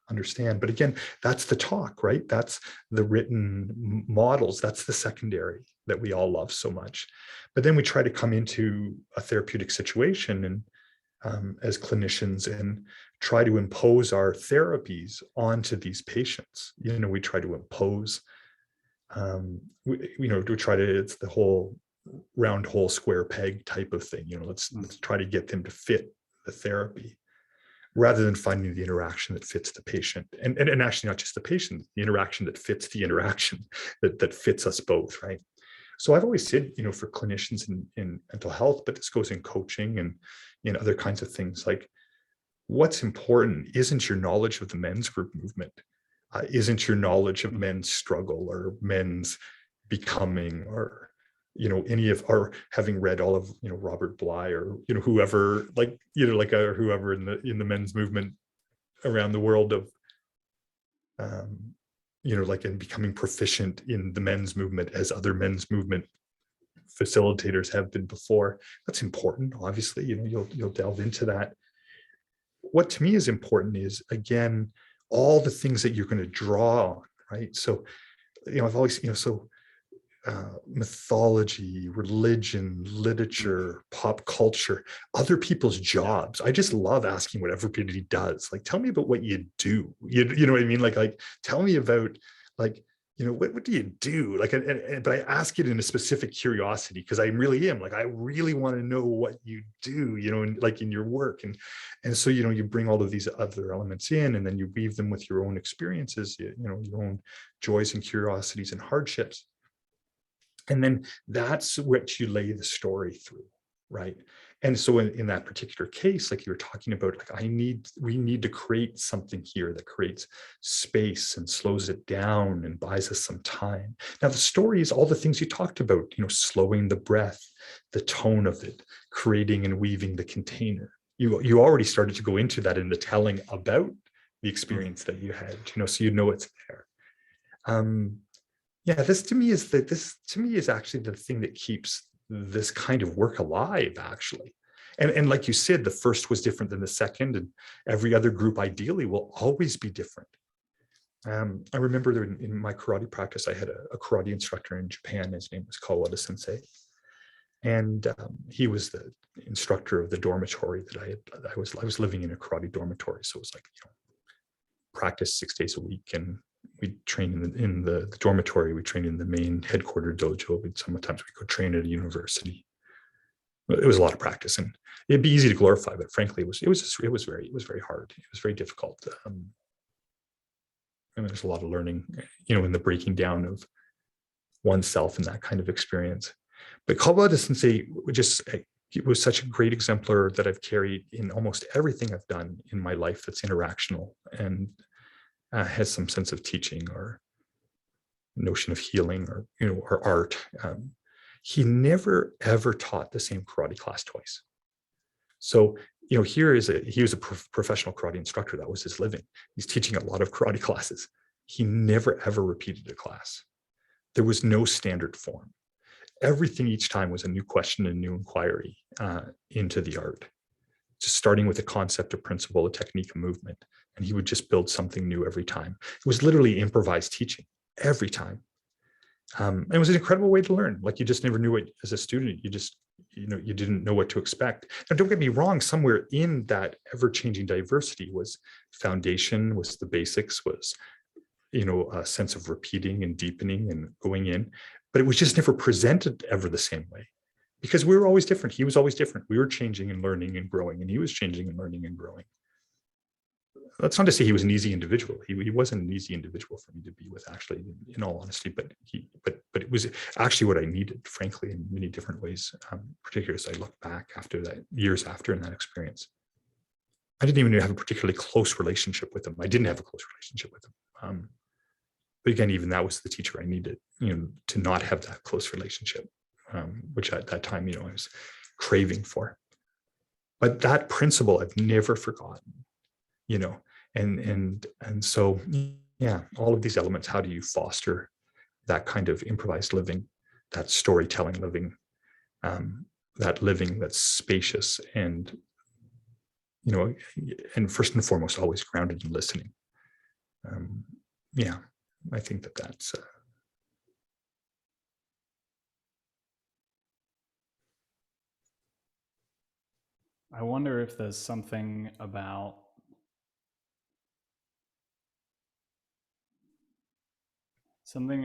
understand. But again, that's the talk, right? That's the written models. That's the secondary that we all love so much. But then we try to come into a therapeutic situation and as clinicians and try to impose our therapies onto these patients. We try to impose, we try to, it's the whole round hole square peg type of thing. Let's try to get them to fit the therapy rather than finding the interaction that fits the patient, and actually not just the patient, the interaction that fits the interaction that fits us both, right? So I've always said, for clinicians in mental health, but this goes in coaching and in other kinds of things, like what's important isn't your knowledge of the men's group movement, isn't your knowledge of men's struggle or men's becoming, or any of, or having read all of Robert Bly, or whoever, whoever in the men's movement around the world of and becoming proficient in the men's movement as other men's movement facilitators have been before. That's important, obviously. You'll delve into that. What to me is important is, again, all the things that you're going to draw on, right? So I've always mythology, religion, literature, pop culture, other people's jobs. I just love asking what everybody does. Like, tell me about what you do. You know what I mean? Like tell me about, what do you do? But I ask it in a specific curiosity, because I really am, I really want to know what you do, in your work. And so, you bring all of these other elements in, and then you weave them with your own experiences, your own joys and curiosities and hardships. And then that's what you lay the story through, right? And so in that particular case, like you were talking about, we need to create something here that creates space and slows it down and buys us some time. Now, the story is all the things you talked about, slowing the breath, the tone of it, creating and weaving the container. You already started to go into that in the telling about the experience that you had, so it's there. This to me is actually the thing that keeps this kind of work alive, actually. And like you said, the first was different than the second, and every other group ideally will always be different. I remember in my karate practice, I had a karate instructor in Japan. His name was Kawada Sensei. And he was the instructor of the dormitory that I was living in a karate dormitory. So it was practice 6 days a week, and we train in the dormitory. We train in the main headquarter dojo. Sometimes we go train at a university. It was a lot of practice, and it'd be easy to glorify, but frankly, it was very hard. It was very difficult. And there's a lot of learning, in the breaking down of oneself in that kind of experience. But Kawada Sensei it was such a great exemplar that I've carried in almost everything I've done in my life that's interactional and has some sense of teaching or notion of healing or art. He never ever taught the same karate class twice. So he was a professional karate instructor. That was his living. He's teaching a lot of karate classes. He never ever repeated a class. There was no standard form. Everything each time was a new question and new inquiry into the art, just starting with a concept, a principle, a technique, a movement. And he would just build something new every time. It was literally improvised teaching every time. And it was an incredible way to learn. You just never knew it as a student. You just, you didn't know what to expect. Now, don't get me wrong, somewhere in that ever-changing diversity was foundation, was the basics, was, a sense of repeating and deepening and going in. But it was just never presented ever the same way, because we were always different. He was always different. We were changing and learning and growing, and he was changing and learning and growing. That's not to say he was an easy individual. He wasn't an easy individual for me to be with, actually, in all honesty. But it was actually what I needed, frankly, in many different ways. Particularly as I look back after that, years after, in that experience, I didn't even have a particularly close relationship with him. I didn't have a close relationship with him. But again, even that was the teacher I needed, to not have that close relationship, which at that time, I was craving for. But that principle I've never forgotten, and so, all of these elements. How do you foster that kind of improvised living, that storytelling living, that living that's spacious and, and first and foremost, always grounded in listening. Um, yeah, I think that's. I wonder if there's something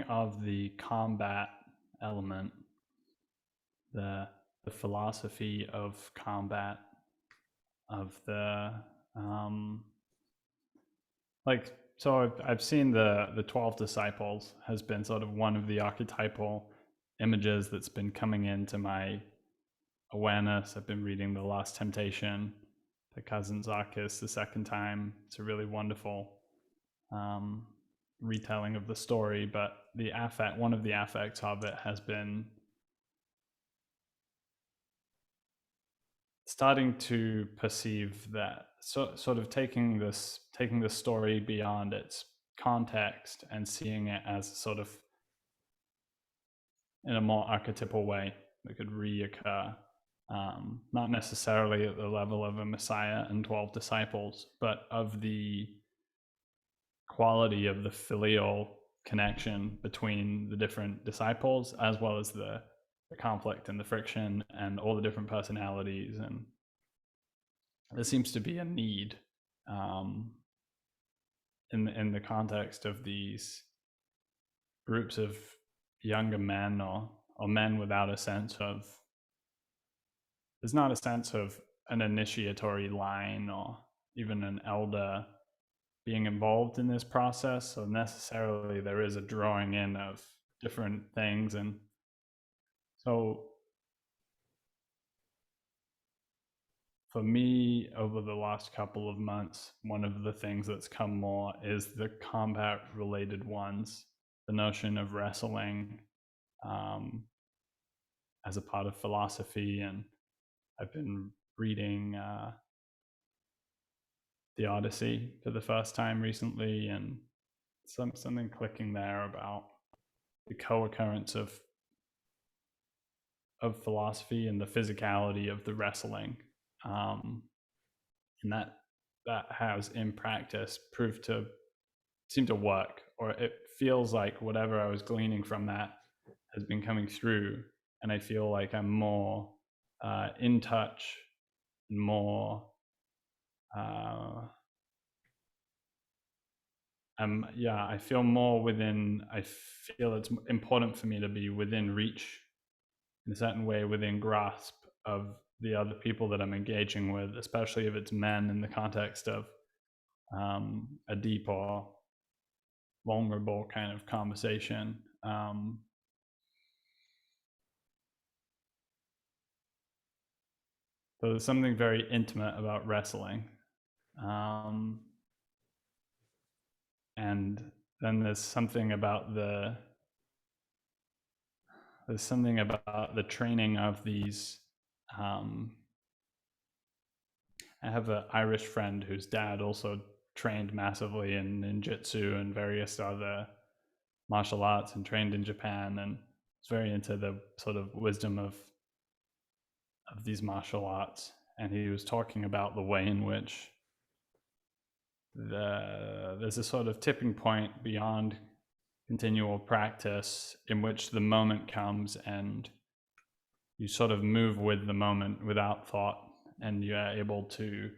of the combat element, the philosophy of combat, of the so I've seen the 12 disciples has been sort of one of the archetypal images that's been coming into my awareness. I've been reading The Last Temptation to Kazantzakis the second time. It's a really wonderful retelling of the story, but one of the affects of it has been starting to perceive that sort of taking the story beyond its context and seeing it as sort of in a more archetypal way that could reoccur, not necessarily at the level of a Messiah and 12 disciples, but of the quality of the filial connection between the different disciples, as well as the conflict and the friction and all the different personalities. And there seems to be a need in the context of these groups of younger men or men without a sense of, there's not a sense of an initiatory line or even an elder being involved in this process. So necessarily there is a drawing in of different things. And so for me, over the last couple of months, one of the things that's come more is the combat related ones, the notion of wrestling as a part of philosophy. And I've been reading the Odyssey for the first time recently, and something clicking there about the co-occurrence of philosophy and the physicality of the wrestling, and that has in practice proved to seem to work, or it feels like whatever I was gleaning from that has been coming through, and I feel like I'm more in touch, more I feel more within, I feel it's important for me to be within reach in a certain way, within grasp of the other people that I'm engaging with, especially if it's men in the context of a deep or vulnerable kind of conversation. So there's something very intimate about wrestling. And then there's something about the training of these. I have an Irish friend whose dad also trained massively in ninjutsu and various other martial arts, and trained in Japan, and was very into the sort of wisdom of these martial arts. And he was talking about the way in which there's a sort of tipping point beyond continual practice in which the moment comes and you sort of move with the moment without thought, and you are able to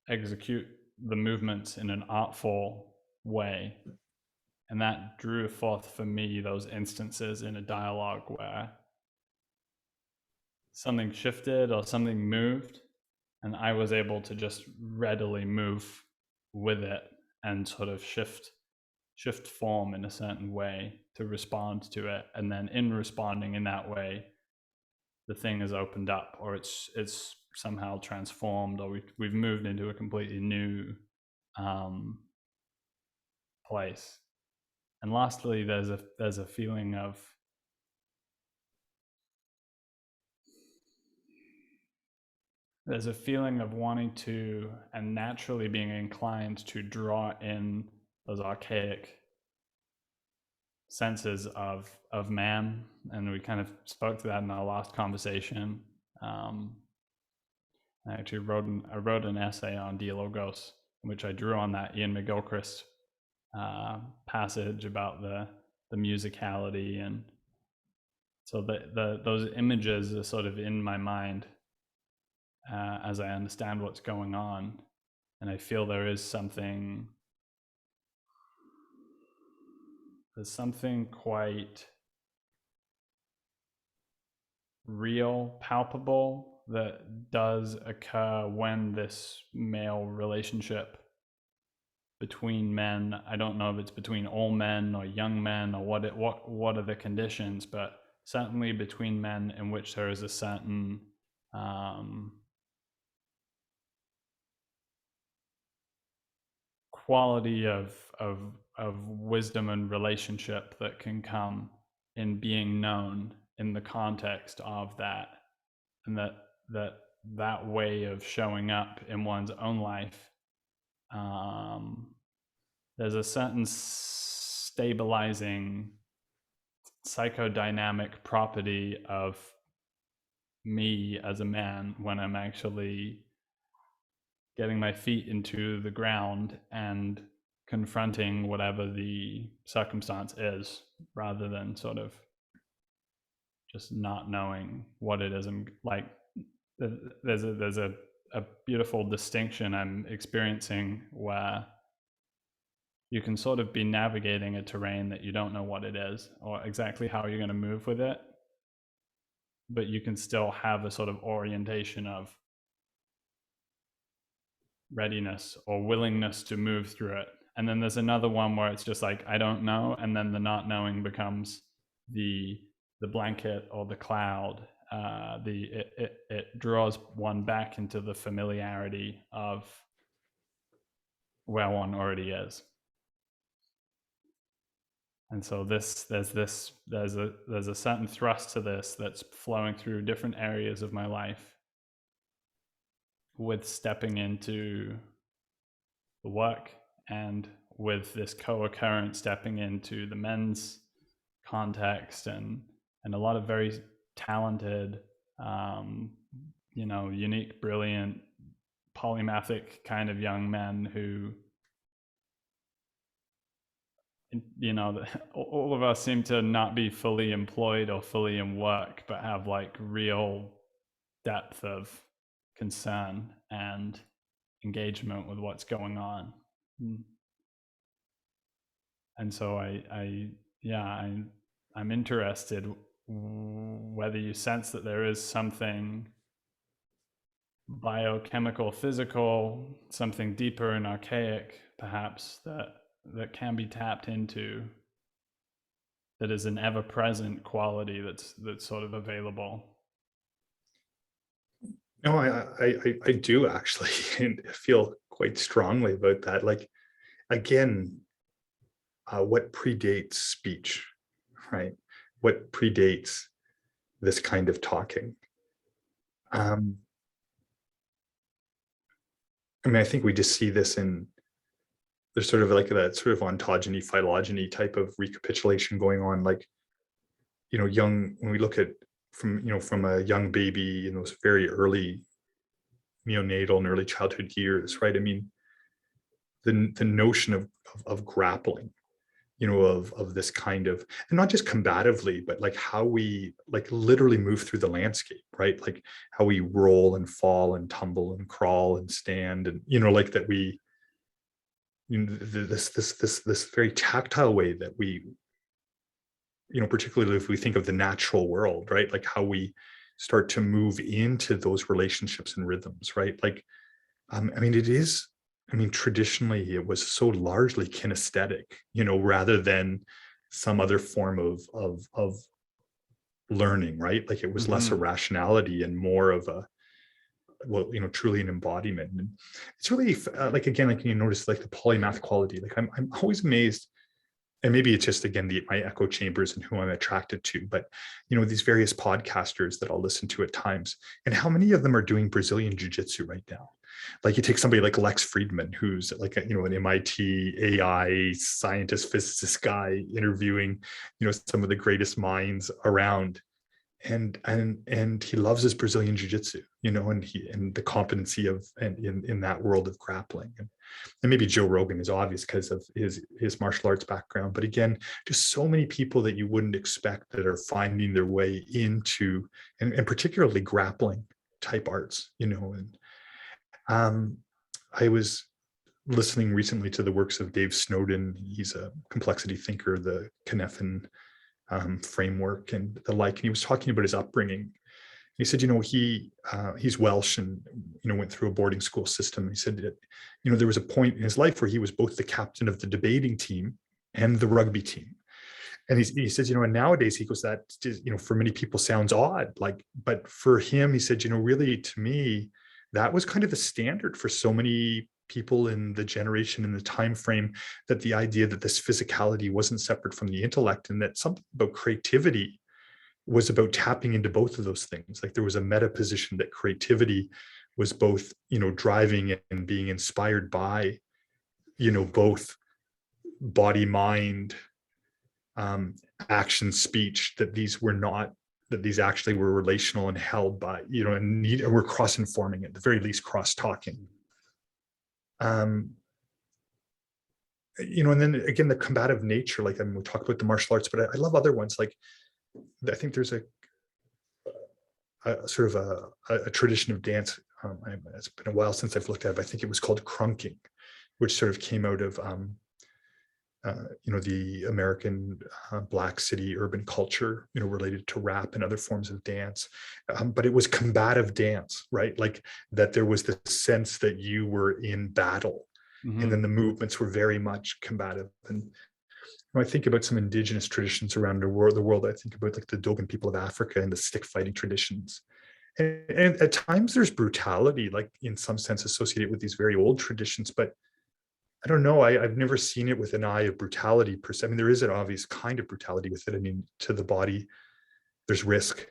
execute the movements in an artful way. And that drew forth for me those instances in a dialogue where something shifted or something moved, and I was able to just readily move with it and sort of shift form in a certain way to respond to it. And then in responding in that way, the thing is opened up, or it's somehow transformed, or we've moved into a completely new place. And lastly, there's a feeling of wanting to, and naturally being inclined to, draw in those archaic senses of man. And we kind of spoke to that in our last conversation, I actually wrote an essay on Dialogos, in which I drew on that Ian McGilchrist passage about the musicality, and so those images are sort of in my mind as I understand what's going on, and I feel there's something quite real, palpable that does occur when this male relationship between men, I don't know if it's between all men or young men or what are the conditions, but certainly between men, in which there is a certain quality of wisdom and relationship that can come in being known in the context of that, and that way of showing up in one's own life, there's a certain stabilizing psychodynamic property of me as a man when I'm actually getting my feet into the ground and confronting whatever the circumstance is, rather than sort of just not knowing what it is. I'm like, there's a beautiful distinction I'm experiencing where you can sort of be navigating a terrain that you don't know what it is or exactly how you're going to move with it, but you can still have a sort of orientation of readiness or willingness to move through it. And then there's another one where it's just like, I don't know, and then the not knowing becomes the blanket or the cloud. It draws one back into the familiarity of where one already is. And so there's a certain thrust to this that's flowing through different areas of my life, with stepping into the work and with this co-occurrence stepping into the men's context, and a lot of very talented, unique, brilliant, polymathic kind of young men who, all of us seem to not be fully employed or fully in work, but have like real depth of concern and engagement with what's going on. And so I'm interested whether you sense that there is something biochemical, physical, something deeper and archaic, perhaps, that can be tapped into, that is an ever-present quality that's sort of available. No, I do actually, and feel quite strongly about that. Like, again, what predates speech, right? What predates this kind of talking? I mean, I think we just see this in, there's sort of like that sort of ontogeny, phylogeny type of recapitulation going on. Like, when we look at from a young baby in those very early neonatal and early childhood years, right? I mean, the notion of grappling, of this kind of, and not just combatively, but like how we like literally move through the landscape, right? Like how we roll and fall and tumble and crawl and stand, and like that we, this very tactile way that we, particularly if we think of the natural world, right? Like how we start to move into those relationships and rhythms, right? Like, I mean, traditionally it was so largely kinesthetic, rather than some other form of learning, right? Like it was less a rationality and more of a, truly an embodiment. And it's really like, again, like you notice like the polymath quality. Like I'm always amazed, and maybe it's just, again, my echo chambers and who I'm attracted to, but these various podcasters that I'll listen to at times, and how many of them are doing Brazilian jiu-jitsu right now. Like you take somebody like Lex Friedman, who's like an MIT AI scientist, physicist guy, interviewing some of the greatest minds around, and he loves his Brazilian jiu-jitsu, and the competency of and in that world of grappling. And maybe Joe Rogan is obvious because of his martial arts background. But again, just so many people that you wouldn't expect that are finding their way into, and particularly grappling type arts, and I was listening recently to the works of Dave Snowden. He's a complexity thinker, the Connective framework and the like. And he was talking about his upbringing. He said, he's Welsh and, went through a boarding school system. He said that, there was a point in his life where he was both the captain of the debating team and the rugby team. And he says, and nowadays he goes, that, for many people sounds odd, but for him, he said, really to me, that was kind of the standard for so many people in the generation and the time frame, that the idea that this physicality wasn't separate from the intellect, and that something about creativity was about tapping into both of those things. Like there was a meta position that creativity was both, driving and being inspired by, both body, mind, action, speech, that these actually were relational and held by, and we're cross-informing, at the very least cross-talking. And then again, the combative nature, we talk about the martial arts, but I love other ones. Like I think there's a sort of a tradition of dance. It's been a while since I've looked at it, but I think it was called crunking, which sort of came out of the American Black city urban culture, related to rap and other forms of dance. But it was combative dance, right? Like that there was the sense that you were in battle. Mm-hmm. And then the movements were very much combative. And when I think about some indigenous traditions around the world, I think about like the Dogon people of Africa and the stick fighting traditions. And at times there's brutality, like in some sense associated with these very old traditions, but I don't know. I've never seen it with an eye of brutality per se. I mean, there is an obvious kind of brutality with it. I mean, to the body, there's risk,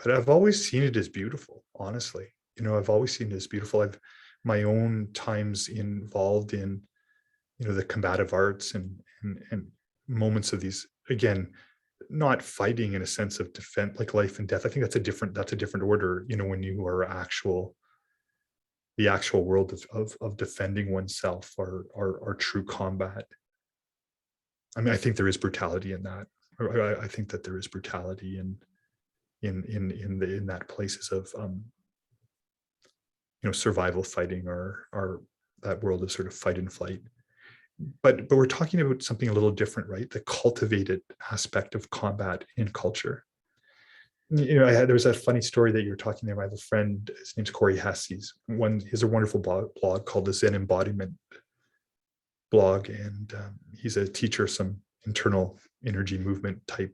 but I've always seen it as beautiful, honestly. I've always seen it as beautiful. I've my own times involved in, the combative arts and moments of these, again, not fighting in a sense of defense, like life and death. I think that's a different order, when you are the actual world of defending oneself or true combat. I mean, I think there is brutality in that. I think that there is brutality in that places of survival fighting or that world of sort of fight and flight. But we're talking about something a little different, right? The cultivated aspect of combat in culture. There was a funny story that you were talking there. I have a friend, his name's Corey Hess. He has a wonderful blog called the Zen Embodiment Blog. And he's a teacher of some internal energy movement type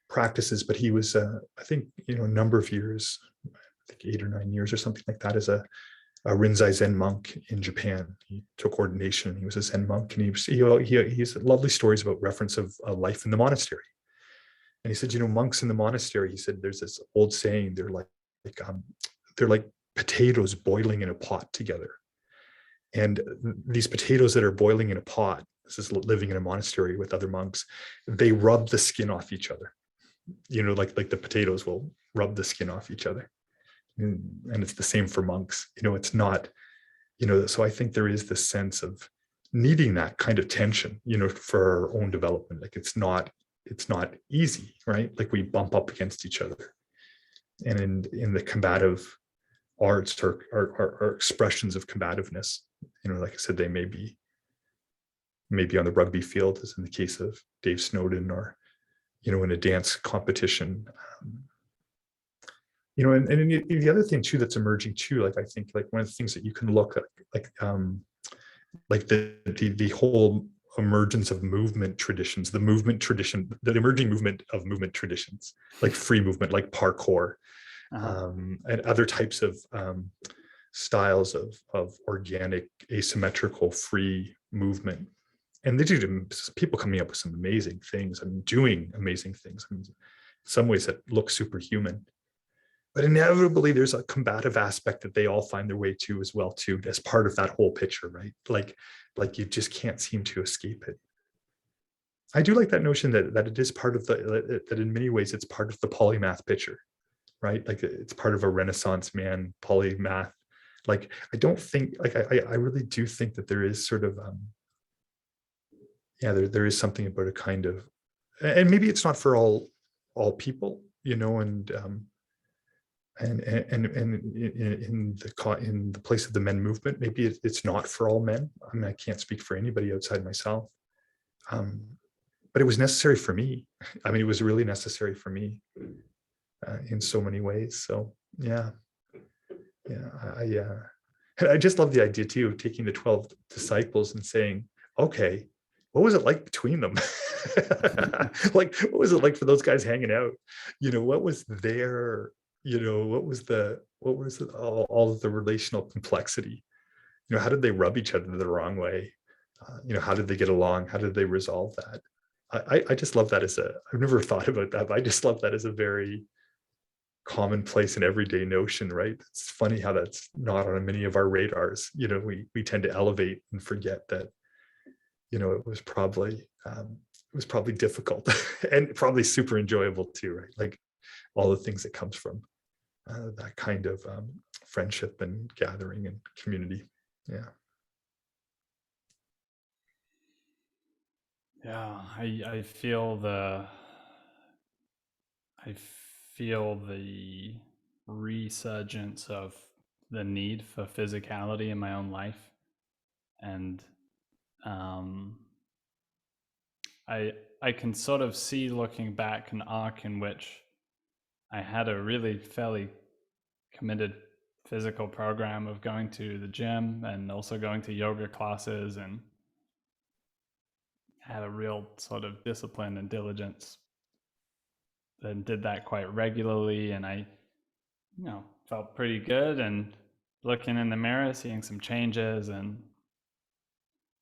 practices. But he was, I think, a number of years, I think 8 or 9 years or something like that, as a Rinzai Zen monk in Japan. He took ordination. He was a Zen monk, and he has lovely stories about reference of life in the monastery. And he said, monks in the monastery, he said, there's this old saying, they're like potatoes boiling in a pot together. And these potatoes that are boiling in a pot, this is living in a monastery with other monks, they rub the skin off each other. Like the potatoes will rub the skin off each other. And it's the same for monks. It's not, so I think there is this sense of needing that kind of tension, for our own development. Like it's not easy, right? Like we bump up against each other. And in the combative arts or expressions of combativeness, like I said, they may be on the rugby field, as in the case of Dave Snowden, or, in a dance competition. And the other thing too that's emerging too, like I think like one of the things that you can look at, like the whole emergence of movement traditions, the emerging movement of movement traditions, like free movement, like parkour, and other types of styles of organic, asymmetrical, free movement. And people coming up with some amazing things and doing amazing things. I mean, in some ways that look superhuman. But inevitably, there's a combative aspect that they all find their way to as well, too, as part of that whole picture, right? Like you just can't seem to escape it. I do like that notion that it is part of that in many ways it's part of the polymath picture, right? Like it's part of a Renaissance man polymath. Like I don't think like I really do think that there is sort of yeah, there is something about a kind of, and maybe it's not for all people, you know, and in the place of the men movement, maybe it's not for all men. I mean, I can't speak for anybody outside myself, but it was necessary for me. I mean, it was really necessary for me in so many ways. So yeah, I just love the idea too of taking the 12 disciples and saying, okay, what was it like between them? Like, what was it like for those guys hanging out? You know, what was their, you know, what was all of the relational complexity? You know, how did they rub each other the wrong way? You know, how did they get along? How did they resolve that? I just love that as a, I've never thought about that, but I just love that as a very commonplace and everyday notion, right? It's funny how that's not on many of our radars. You know, we tend to elevate and forget that, you know, it was probably difficult and probably super enjoyable too, right? Like all the things that comes from that kind of friendship and gathering and community. Yeah. Yeah, I feel the resurgence of the need for physicality in my own life, and um, I can sort of see, looking back, an arc in which I had a really fairly committed physical program of going to the gym and also going to yoga classes, and had a real sort of discipline and diligence and did that quite regularly. And I, felt pretty good, and looking in the mirror, seeing some changes. And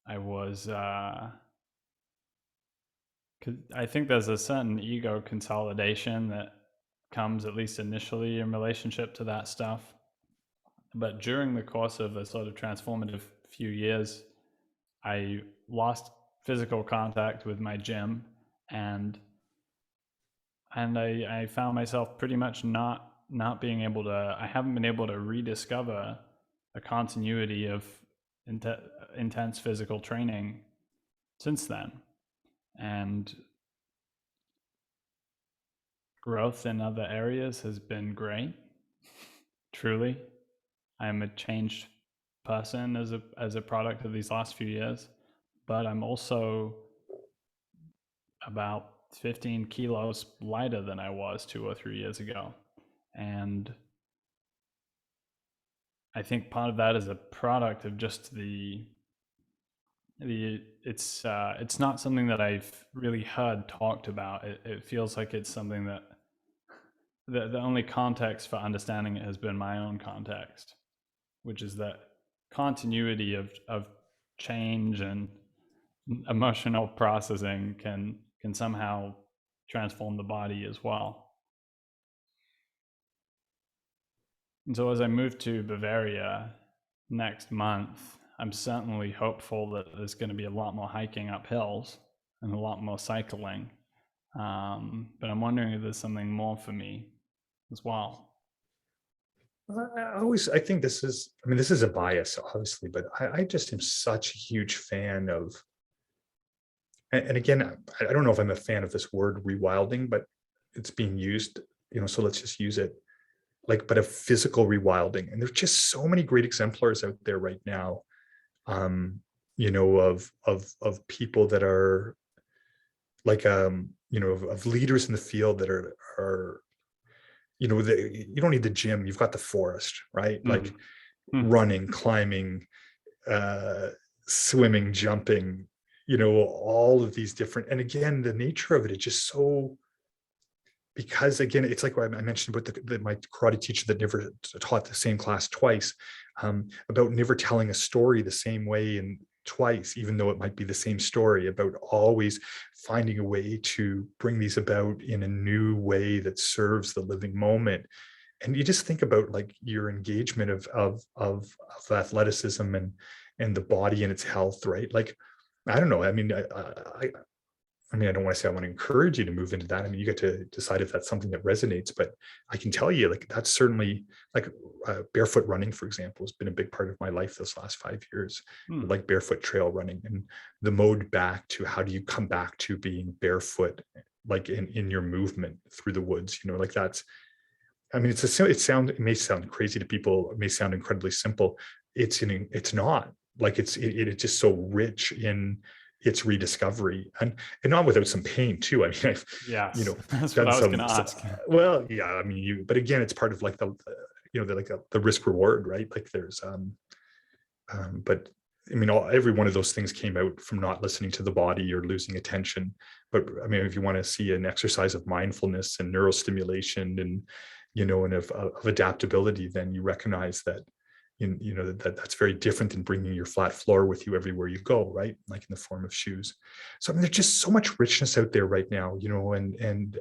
I was, 'cause I think there's a certain ego consolidation that comes, at least initially, in relationship to that stuff. But during the course of a sort of transformative few years, I lost physical contact with my gym, and I found myself pretty much not being able to. I haven't been able to rediscover a continuity of intense physical training since then, and growth in other areas has been great. Truly, I'm a changed person as a product of these last few years, but I'm also about 15 kilos lighter than I was 2 or 3 years ago. And I think part of that is a product of just it's not something that I've really heard talked about. It feels like it's something that the only context for understanding it has been my own context, which is that continuity of change and emotional processing can somehow transform the body as well. And so as I move to Bavaria next month, I'm certainly hopeful that there's going to be a lot more hiking up hills and a lot more cycling. But I'm wondering if there's something more for me as well. I think this is, I mean, this is a bias, obviously, but I just am such a huge fan of, and again, I don't know if I'm a fan of this word rewilding, but it's being used, you know, so let's just use it, like, but a physical rewilding. And there's just so many great exemplars out there right now, you know, of people that are like, you know, of leaders in the field that are, you know, you don't need the gym, you've got the forest, right? Like Mm-hmm. running, climbing, uh, swimming, jumping, you know, all of these different, and again, the nature of it is just so, because again, it's like what I mentioned about my karate teacher that never taught the same class twice, about never telling a story the same way and twice, even though it might be the same story, about always finding a way to bring these about in a new way that serves the living moment. And you just think about like your engagement of athleticism and the body and its health, right? Like, I don't know. I mean, I mean, I don't want to say I want to encourage you to move into that. I mean, you get to decide if that's something that resonates, but I can tell you, like, that's certainly like barefoot running, for example, has been a big part of my life this last 5 years, Hmm. like barefoot trail running and the mode back to how do you come back to being barefoot, like in your movement through the woods, like that's, I mean, it may sound crazy to people, it may sound incredibly simple. It's not like it's just so rich in its rediscovery and not without some pain too. I mean, I've, you Yes, know, that's what done I was going to some, ask. well, yeah, I mean, but again, it's part of like the risk reward, right? Like there's, but I mean, every one of those things came out from not listening to the body or losing attention. But I mean, if you want to see an exercise of mindfulness and neurostimulation and, and of adaptability, then you recognize that, that's very different than bringing your flat floor with you everywhere you go, right? Like in the form of shoes. So I mean, there's just so much richness out there right now, and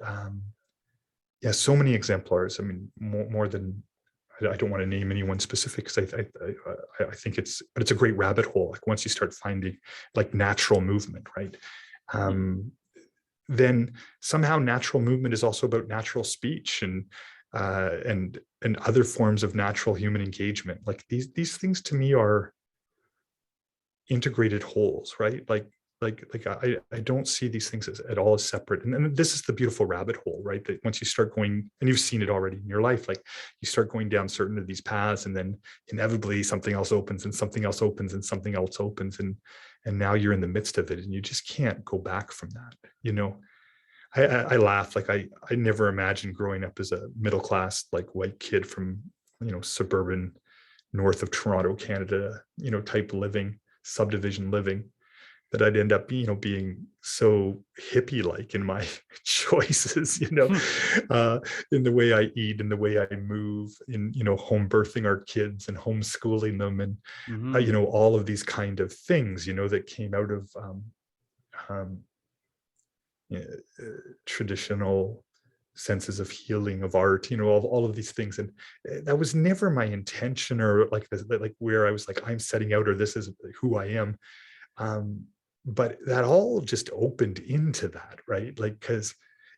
yeah, so many exemplars. I mean, more than I don't want to name anyone specific because I think but it's a great rabbit hole. Like once you start finding like natural movement, right? Hmm. Um, then somehow natural movement is also about natural speech and other forms of natural human engagement. Like these things to me are integrated wholes, right? Like I don't see these things at all as separate. And this is the beautiful rabbit hole, right? That once you start going, and you've seen it already in your life, like you start going down certain of these paths, and then inevitably something else opens, and something else opens, and something else opens, and now you're in the midst of it, and you just can't go back from that. I laugh, like I never imagined growing up as a middle class like white kid from suburban north of Toronto, Canada, type living, subdivision living, that I'd end up, being so hippie like in my choices, Hmm. in the way I eat, in the way I move, in, home birthing our kids and homeschooling them. And, Hmm. all of these kind of things, that came out of um, uh, traditional senses of healing, of art, all of these things. And that was never my intention, or like this, like where I was like, I'm setting out, or this is who I am. um, but that all just opened into that, right? Like, because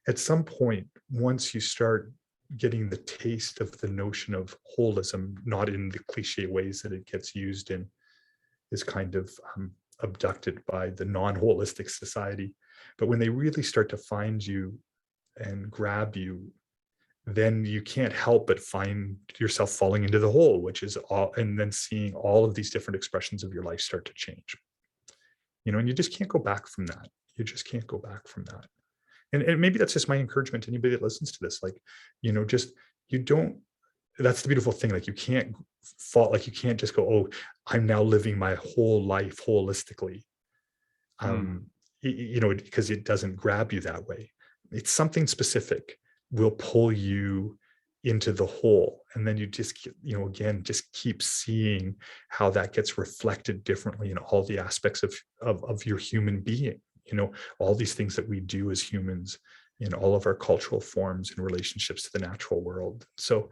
at some point, once you start getting the taste of the notion of holism, not in the cliche ways that it gets used in, is kind of abducted by the non-holistic society. But when they really start to find you and grab you, then you can't help but find yourself falling into the hole, which is all, and then seeing all of these different expressions of your life start to change. And you just can't go back from that. You just can't go back from that. And maybe that's just my encouragement to anybody that listens to this. Like, just, you don't, that's the beautiful thing. Like you can't fall, like you can't just go, oh, I'm now living my whole life holistically. Hmm. Because it doesn't grab you that way. It's something specific will pull you into the whole, and then you just, again, just keep seeing how that gets reflected differently in all the aspects of your human being. All these things that we do as humans in all of our cultural forms and relationships to the natural world. So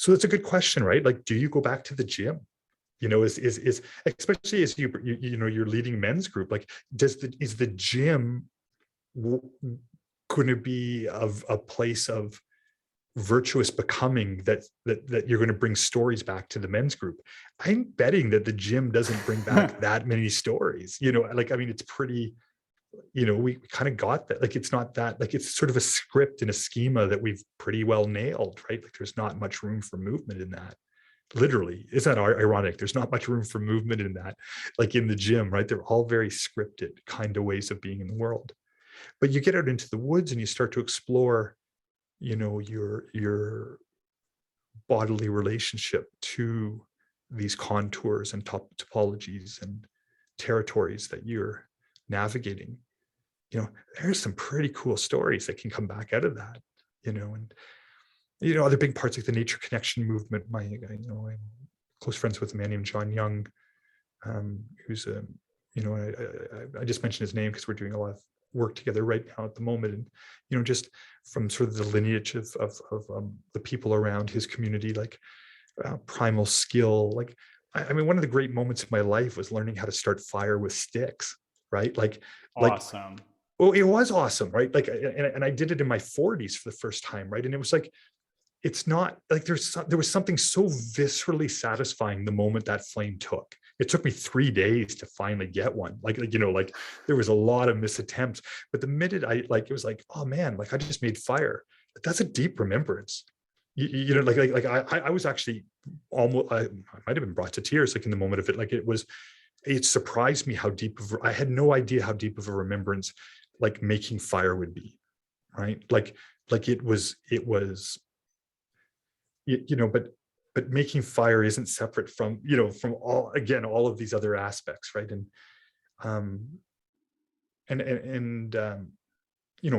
that's a good question, right? Like, do you go back to the gym? Is especially as you're leading men's group, like, is the gym going to be of a place of virtuous becoming that you're going to bring stories back to the men's group? I'm betting that the gym doesn't bring back that many stories. Like, I mean, it's pretty, we kind of got that. Like, it's not that, like, it's sort of a script and a schema that we've pretty well nailed, right? Like, there's not much room for movement in that. Literally, isn't that ironic? There's not much room for movement in that, like in the gym, right? They're all very scripted kind of ways of being in the world. But you get out into the woods and you start to explore, your bodily relationship to these contours and topologies and territories that you're navigating. There's some pretty cool stories that can come back out of that. And other big parts like the nature connection movement. I'm close friends with a man named John Young, who's a, I just mentioned his name because we're doing a lot of work together right now at the moment. And, just from sort of the lineage of the people around his community, like primal skill. Like, I mean, one of the great moments of my life was learning how to start fire with sticks, right? Like, Awesome. oh, it was awesome, right? Like, and I did it in my 40s for the first time, right? And it was like, it's not like there was something so viscerally satisfying the moment that flame took. It took me 3 days to finally get one. Like, like there was a lot of misattempts, but the minute it was like, oh man, like I just made fire. That's a deep remembrance. I was actually almost, I might have been brought to tears, like in the moment of it. Like it surprised me how deep of, I had no idea how deep of a remembrance like making fire would be, right? Like it was, but making fire isn't separate from, from all of these other aspects, right? Um and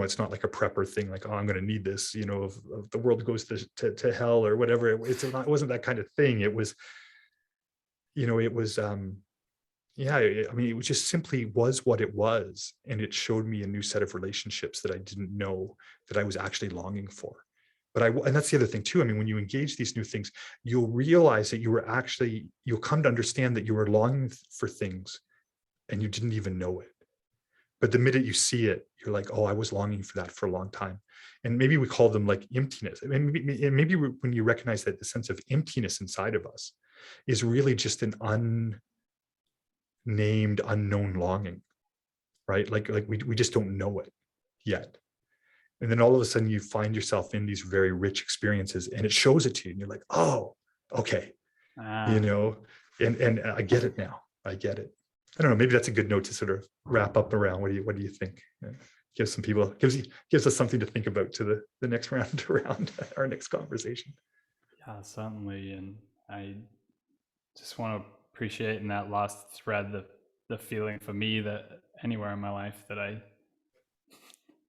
it's not like a prepper thing, like, oh, I'm going to need this, if the world goes to hell or whatever. It wasn't that kind of thing. It was, it was, yeah, I mean, it was just simply was what it was. And it showed me a new set of relationships that I didn't know that I was actually longing for. And that's the other thing too. I mean, when you engage these new things, you'll realize that you'll come to understand that you were longing for things and you didn't even know it. But the minute you see it, you're like, oh, I was longing for that for a long time. And maybe we call them like emptiness. I mean, maybe when you recognize that the sense of emptiness inside of us is really just an unnamed, unknown longing, right? Like we just don't know it yet. And then all of a sudden you find yourself in these very rich experiences and it shows it to you and you're like, oh, okay, you Ah, know, and I get it now. I get it. I don't know, maybe that's a good note to sort of wrap up around. What do you think? Gives some people, gives us something to think about to the next round around our next conversation. yeah, certainly. And I just want to appreciate in that last thread the feeling for me that anywhere in my life that I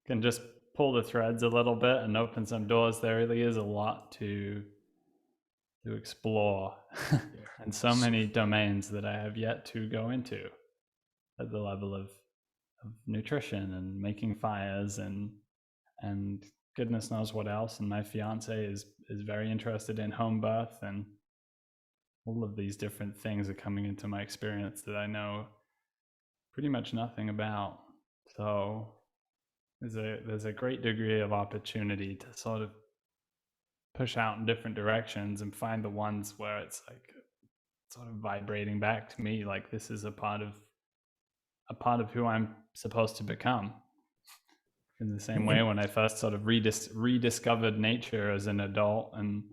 can just pull the threads a little bit and open some doors. There really is a lot to explore, Yeah. and so many domains that I have yet to go into at the level of nutrition and making fires and goodness knows what else. And my fiance is very interested in home birth, and all of these different things are coming into my experience that I know pretty much nothing about. So there's a great degree of opportunity to sort of push out in different directions and find the ones where it's like sort of vibrating back to me like this is a part of who I'm supposed to become. In the same way, And, when I first sort of rediscovered nature as an adult and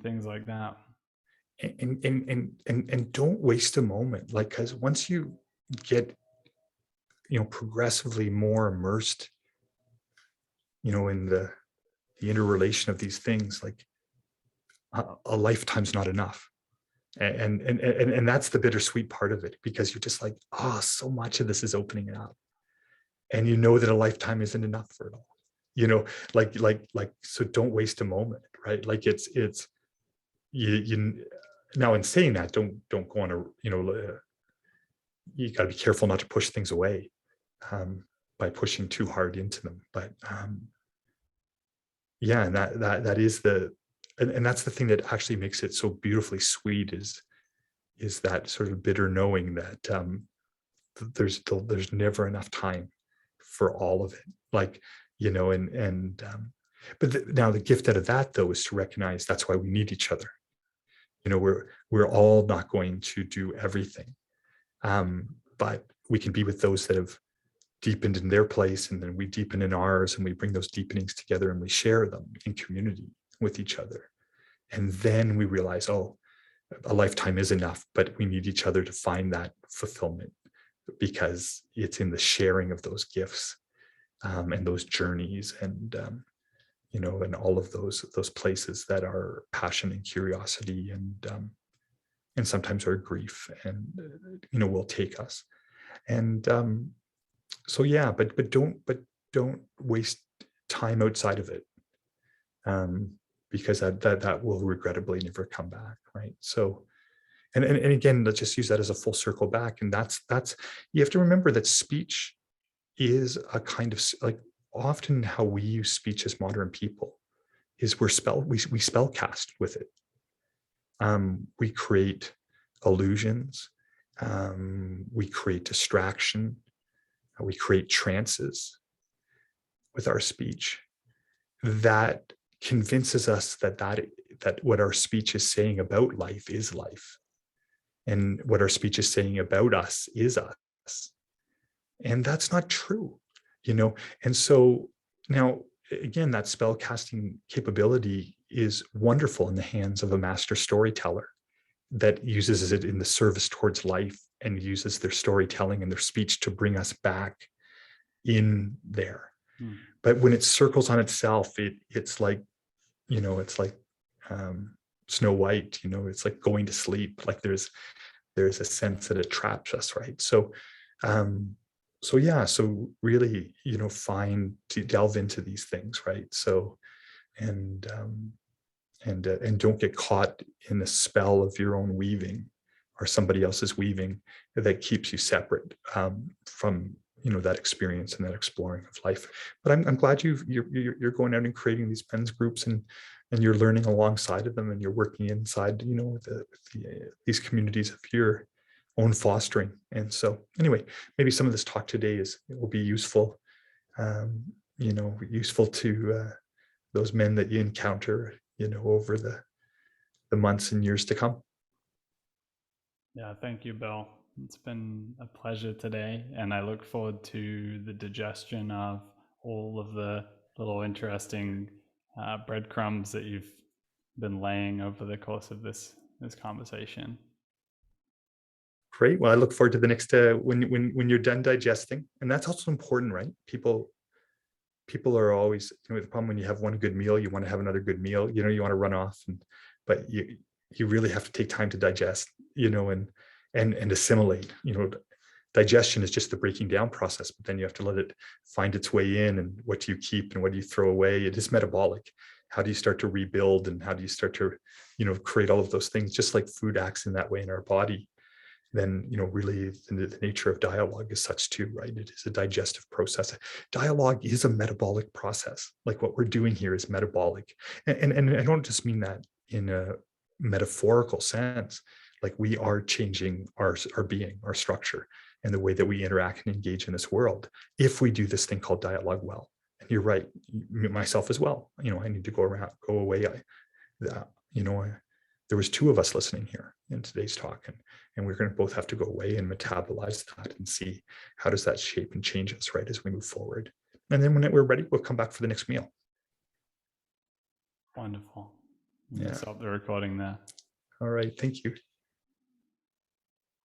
things like that. and don't waste a moment, like, because once you get, progressively more immersed, in the interrelation of these things, like a lifetime's not enough. And that's the bittersweet part of it, because you're just like, oh, so much of this is opening it up. And you know that a lifetime isn't enough for it all. So don't waste a moment, right? Like it's you now, in saying that, don't go on a, you got to be careful not to push things away by pushing too hard into them. But yeah, and that is and that's the thing that actually makes it so beautifully sweet, is that sort of bitter knowing that there's never enough time for all of it. Like, but now the gift out of that, though, is to recognize that's why we need each other. We're all not going to do everything, but we can be with those that have deepened in their place, and then we deepen in ours, and we bring those deepenings together and we share them in community with each other. And then we realize, oh, a lifetime is enough, but we need each other to find that fulfillment, because it's in the sharing of those gifts and those journeys, and all of those places that are passion and curiosity and sometimes our grief and will take us. And so yeah, but don't waste time outside of it, because that will regrettably never come back, right? So and again, let's just use that as a full circle back. And that's you have to remember that speech is a kind of like, often how we use speech as modern people is we spell cast with it. We create illusions, we create distraction, We create trances with our speech that convinces us that what our speech is saying about life is life, and what our speech is saying about us is us. And that's not true, And so now, again, that spell casting capability is wonderful in the hands of a master storyteller that uses it in the service towards life and uses their storytelling and their speech to bring us back in there. But when it circles on itself, it's like, it's like Snow White, it's like going to sleep. Like there's a sense that it traps us, right? So really, find to delve into these things, right? So and don't get caught in the spell of your own weaving or somebody else's weaving that keeps you separate from that experience and that exploring of life. But I'm glad you're going out and creating these men's groups, and you're learning alongside of them, and you're working inside these communities of your own fostering. And so anyway, maybe some of this talk today will be useful, useful to those men that you encounter, over the months and years to come. Yeah, thank you, Bill. It's been a pleasure today, and I look forward to the digestion of all of the little interesting breadcrumbs that you've been laying over the course of this conversation. Great. Well, I look forward to the next when you're done digesting, and that's also important, right? People are always, the problem when you have one good meal, you want to have another good meal. You want to run off, but you really have to take time to digest, and assimilate. Digestion is just the breaking down process, but then you have to let it find its way in, and what do you keep and what do you throw away? It is metabolic. How do you start to rebuild, and how do you start to, create all of those things? Just like food acts in that way in our body, then really the nature of dialogue is such too, right? It is a digestive process. Dialogue is a metabolic process. Like what we're doing here is metabolic, and I don't just mean that in a metaphorical sense. Like we are changing our being, our structure, and the way that we interact and engage in this world if we do this thing called dialogue well. And you're right, myself as well. I need to go away. There was two of us listening here in today's talk, and we're going to both have to go away and metabolize that and see how does that shape and change us, right, as we move forward. And then when we're ready, we'll come back for the next meal. Wonderful. Yeah. Stop the recording there. All right. Thank you.